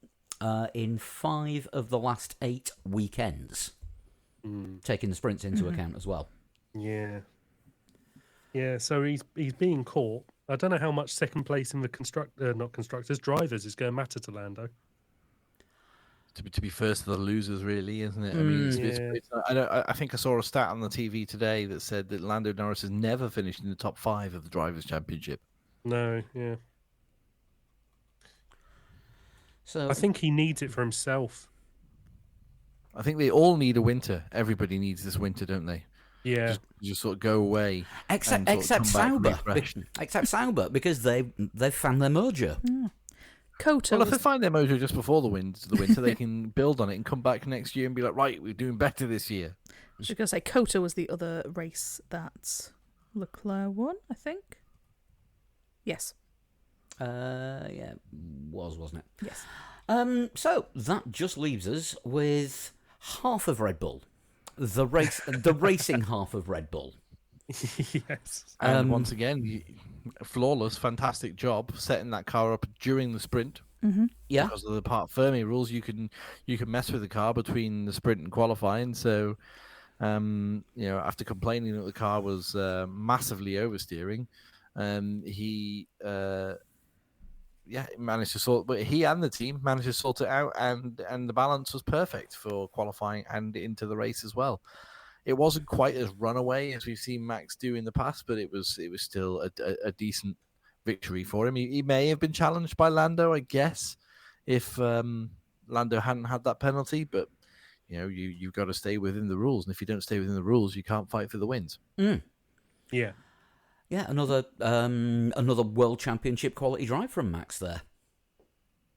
in 5 of the last 8 weekends, taking the sprints into account as well. Yeah. Yeah, so he's being caught. I don't know how much second place in the drivers is going to matter to Lando. To be first of the losers, really, isn't it? I mean, I think I saw a stat on the TV today that said that Lando Norris has never finished in the top 5 of the Drivers' Championship. No, yeah. So I think he needs it for himself. I think they all need a winter. Everybody needs this winter, don't they? Yeah. Just sort of go away. Except Sauber. Except Sauber, because they've found their mojo. Kota. Well, if they find their mojo just before the winter, they can build on it and come back next year and be like, right, we're doing better this year. I was going to say, Kota was the other race that Leclerc won, I think. Yes. Wasn't it? Yes. So that just leaves us with half of Red Bull, the racing half of Red Bull. Yes. And once again, flawless, fantastic job setting that car up during the sprint. Yeah. Because of the Part Fermi rules, you can mess with the car between the sprint and qualifying. So, after complaining that the car was massively oversteering, he managed to sort. But he and the team managed to sort it out, and the balance was perfect for qualifying and into the race as well. It wasn't quite as runaway as we've seen Max do in the past, but it was still a decent victory for him. He may have been challenged by Lando, I guess, if Lando hadn't had that penalty. But you've got to stay within the rules, and if you don't stay within the rules, you can't fight for the wins. Yeah. Yeah, another World Championship quality drive from Max there.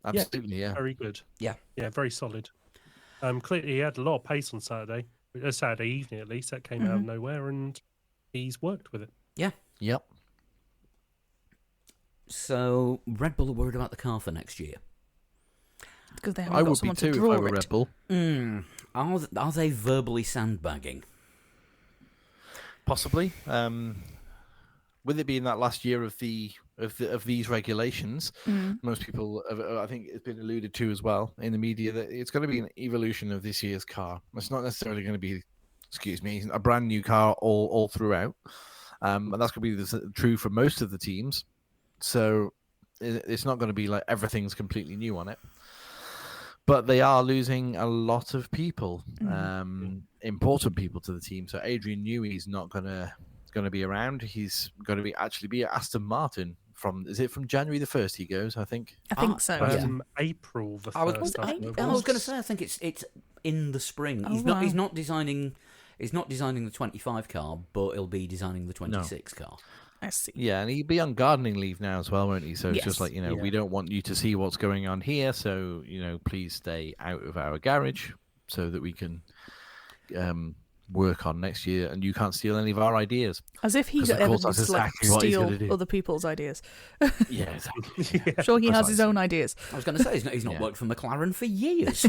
Absolutely, yeah. Very good. Yeah. Yeah, very solid. Clearly, he had a lot of pace on Saturday evening at least. That came out of nowhere, and he's worked with it. Yeah. Yep. So Red Bull are worried about the car for next year. Because they haven't I got would be someone too to if draw I were it. Red Bull. Are they verbally sandbagging? Possibly. With it being that last year of these regulations, most people, I think it's been alluded to as well in the media, that it's going to be an evolution of this year's car. It's not necessarily going to be, a brand new car all throughout. And that's going to be true for most of the teams. So it's not going to be like everything's completely new on it. But they are losing a lot of people, important people to the team. So Adrian Newey's not going to be around. He's going to actually be at Aston Martin from January the 1st he goes, I think. I think so. April the 1st. I was going to say, I think it's in the spring. He's not designing the 25 car, but he'll be designing the 26 car. I see. Yeah, and he'll be on gardening leave now as well, won't he? So it's Yes. just like, we don't want you to see what's going on here, so, please stay out of our garage so that we can work on next year, and you can't steal any of our ideas. As if he 'Cause, of ever course, needs that's to exactly what he's gonna steal do. other people's ideas. Yeah, exactly. I'm sure he has his own ideas. I was going to say, he's not Yeah. worked for McLaren for years.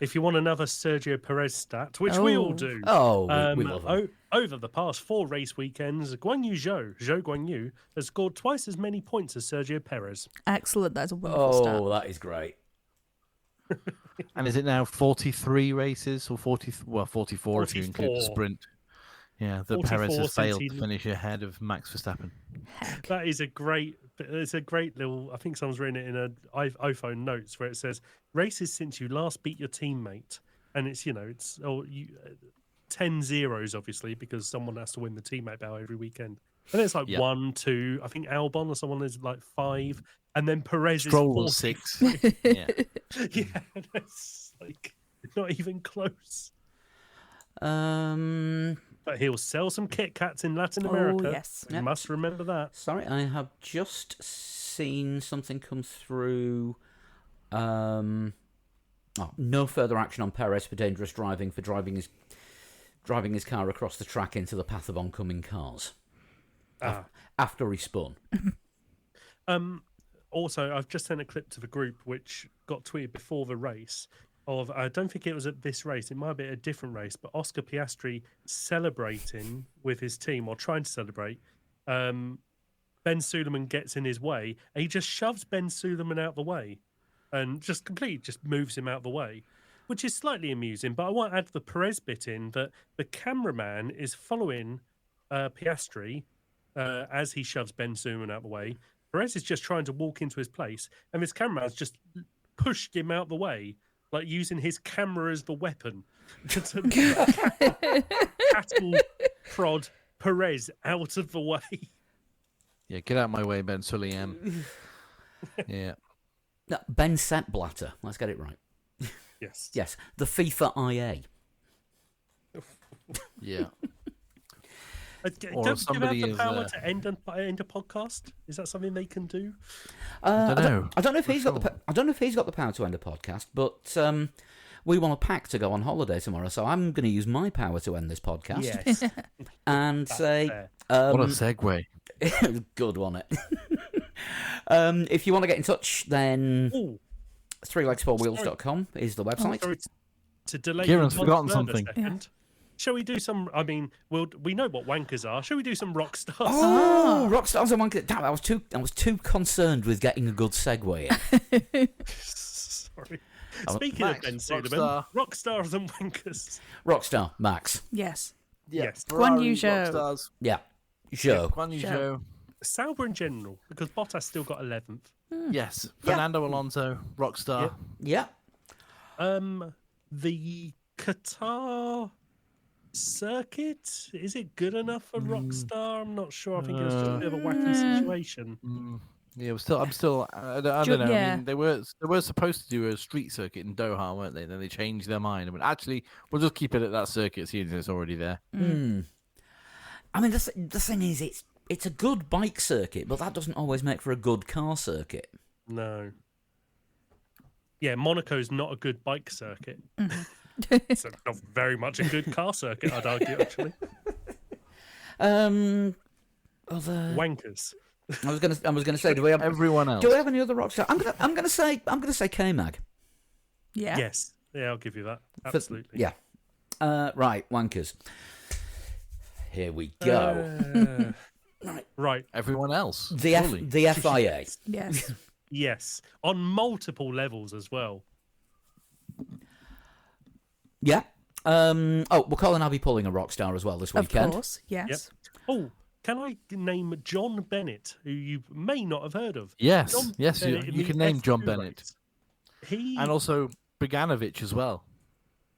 If you want another Sergio Perez stat, which we all do. We love him. Over the past 4 race weekends, Zhou Guanyu, has scored twice as many points as Sergio Perez. Excellent. That's a wonderful stat. That is great. And is it now 43 races or 44 if you include the 44. sprint? Yeah, that 44 Perez has failed since to he- finish ahead of Max Verstappen. Heck. That is it's a great little, I think someone's written it in an iPhone notes where it says, races since you last beat your teammate. And it's, 10 zeros, obviously, because someone has to win the teammate battle every weekend. And it's like Yep. 1, 2, I think Albon or someone is like 5, and then Perez Stroll is 6. 43. Yeah. Yeah, it's like not even close. But he'll sell some Kit Kats in Latin America. yes. You Yep. must remember that. Sorry, I have just seen something come through. No further action on Perez for dangerous driving for driving his car across the track into the path of oncoming cars after he spun. Also, I've just sent a clip to the group which got tweeted before the race of, I don't think it was at this race, it might be at a different race, but Oscar Piastri celebrating with his team, or trying to celebrate. Ben Suleiman gets in his way, and he just shoves Ben Suleiman out the way and just moves him out the way, which is slightly amusing. But I want to add the Perez bit in, that the cameraman is following Piastri as he shoves Ben Suleiman out the way. Perez is just trying to walk into his place, and this cameraman's just pushed him out the way, like using his camera as the weapon to cattle prod Perez out of the way. Yeah, get out of my way, Ben Suleiman. Yeah. No, Ben Settblatter. Let's get it right. Yes. Yes, the FIFA IA. Yeah. Or Don't somebody you have is, the power to end a podcast? Is that something they can do? I don't know. I don't know if he's got the power to end a podcast, but we want a pack to go on holiday tomorrow, so I'm going to use my power to end this podcast. Yes. And say, fair. What a segue. good, wasn't it? If you want to get in touch, then Ooh, 3legs4wheels.com is the website. sorry to delay. Kieran's you forgotten further a something. second. Shall we do some? I mean, we know what wankers are. Shall we do some rock stars? Oh, Rockstars and Wanker. Damn, I was too concerned with getting a good segue in. Sorry. Oh, Speaking Max, of Ben Suleiman, Rockstar. rock stars and wankers. Rockstar, Max. Yes. Yeah. Yes. Guan Yu Ferrari, Zhou. Rockstars. Yeah. Sure. Guan Yu Zhou. Sauber in general, because Bottas still got 11th. Yes, Fernando Alonso, Rockstar. Yeah. The Qatar circuit, is it good enough for Rockstar? I'm not sure. I think it was just a bit of a wacky situation. Yeah, I'm still. I don't know. Yeah. I mean, they were supposed to do a street circuit in Doha, weren't they? Then they changed their mind. I mean, actually, we'll just keep it at that circuit, seeing as it's already there. I mean, the thing is, it's a good bike circuit, but that doesn't always make for a good car circuit. No. Yeah, Monaco's not a good bike circuit. It's not very much a good car circuit, I'd argue, actually. Other Wankers. I was gonna say, do we have Everyone else? Do we have any other rock stars? I'm gonna say K-Mag. Yeah. Yes. Yeah, I'll give you that. Absolutely. Yeah. Right, wankers. Here we go. Right. Everyone else. The FIA. Yes. Yes. On multiple levels as well. Yeah. We're calling Abby pulling a rock star as well this weekend. Of course. Yes. Yep. Oh, can I name John Bennett, who you may not have heard of? Yes. John Yes, Bennett in you the can name John F2 Bennett. race. He And also Bogdanovic as well.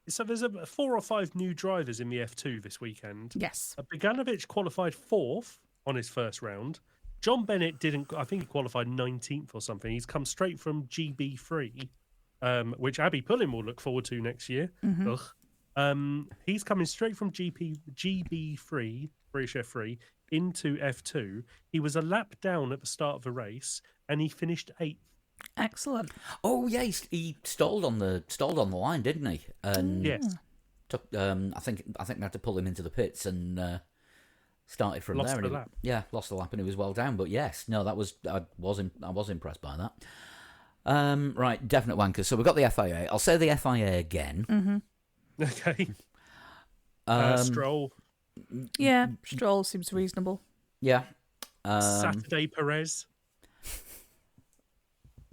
So there's 4 or 5 new drivers in the F2 this weekend. Yes. Bogdanovic qualified 4th on his first round. John Bennett didn't. I think he qualified 19th or something. He's come straight from GB3, which Abby Pullen will look forward to next year. Ugh. He's coming straight from GB3, British F3, into F2. He was a lap down at the start of the race, and he finished 8th. Excellent. Oh yeah, he stalled on the line, didn't he? And Yes. took, I think we had to pull him into the pits and started from Lost there. the and lap. Lost the lap, and he was well down. But yes, no, I was impressed by that. Right, definite wankers. So we've got the FIA. I'll say the FIA again. Okay. Stroll. Yeah. Stroll seems reasonable. Yeah. Saturday Perez.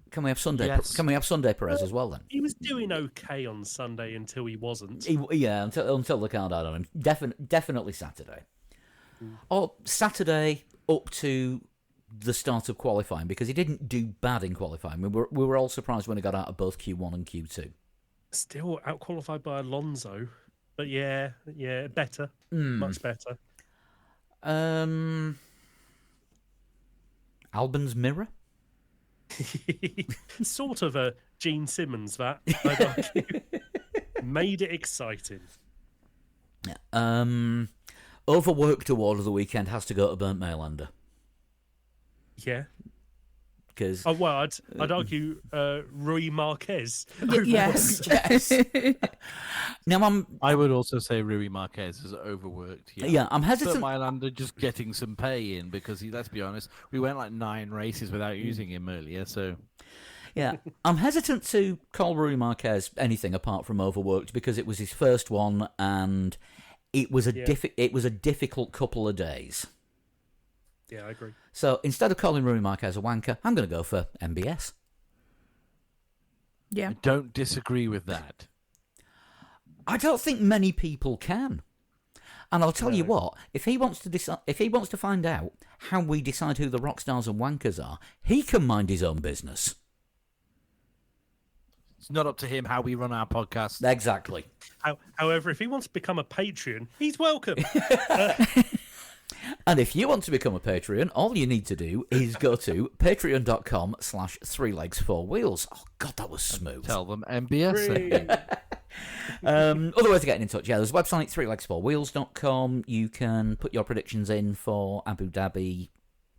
Can we have Sunday? Yes. Can we have Sunday Perez as well then? He was doing okay on Sunday until he wasn't. Until the card out on him. Definitely Saturday. Or Saturday up to the start of qualifying, because he didn't do bad in qualifying. We were all surprised when he got out of both Q1 and Q2. Still out-qualified by Alonso. But yeah, better. Much better. Albon's mirror? Sort of a Gene Simmons, that. I'd argue. Made it exciting. Overworked award of the weekend has to go to Bernd Maylander. Yeah. Because Oh, well, I'd argue Rui Marquez. Yes. yes. Now I would also say Rui Marquez is overworked. I'm But hesitant. Mylander just getting some pay in, because let's be honest, we went like 9 races without using him earlier. So Yeah, I'm hesitant to call Rui Marquez anything apart from overworked, because it was his first one and it was a difficult couple of days. Yeah, I agree. So instead of calling Rui Marquez a wanker, I'm going to go for MBS. Yeah. I don't disagree with that. I don't think many people can. And I'll tell you what, if he wants to find out how we decide who the rock stars and wankers are, he can mind his own business. It's not up to him how we run our podcast. Exactly. However, if he wants to become a Patreon, he's welcome. And if you want to become a Patreon, all you need to do is go to patreon.com/3legs4wheels. Oh, God, that was smooth. Tell them MBS. Other ways of getting in touch, there's a website, 3legs4wheels.com. You can put your predictions in for Abu Dhabi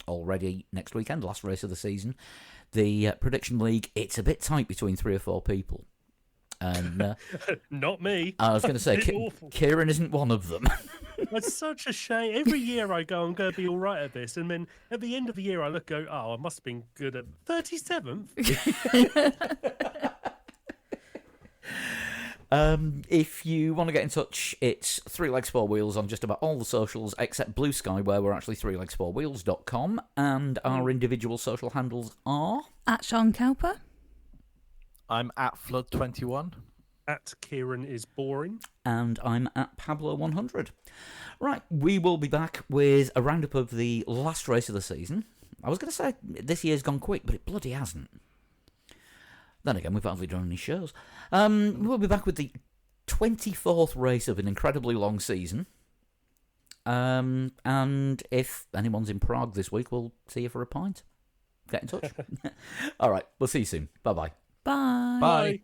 already next weekend, last race of the season. The prediction league, it's a bit tight between 3 or 4 people. And Not me. I was going to say, It's awful. Kieran isn't one of them. It's such a shame. Every year I go, I'm going to be all right at this. And then at the end of the year, I go, I must have been good at 37th. If you want to get in touch, it's 3legs4wheels on just about all the socials except Blue Sky, where we're actually 3legs4wheels.com, and our individual social handles are... At Sean Cowper. I'm at Flood21. at Kieran is boring. And I'm at Pablo100. Right, we will be back with a roundup of the last race of the season. I was going to say this year's gone quick, but it bloody hasn't. Then again, we've hardly done any shows. We'll be back with the 24th race of an incredibly long season. And if anyone's in Prague this week, we'll see you for a pint. Get in touch. All right, we'll see you soon. Bye-bye. Bye. Bye.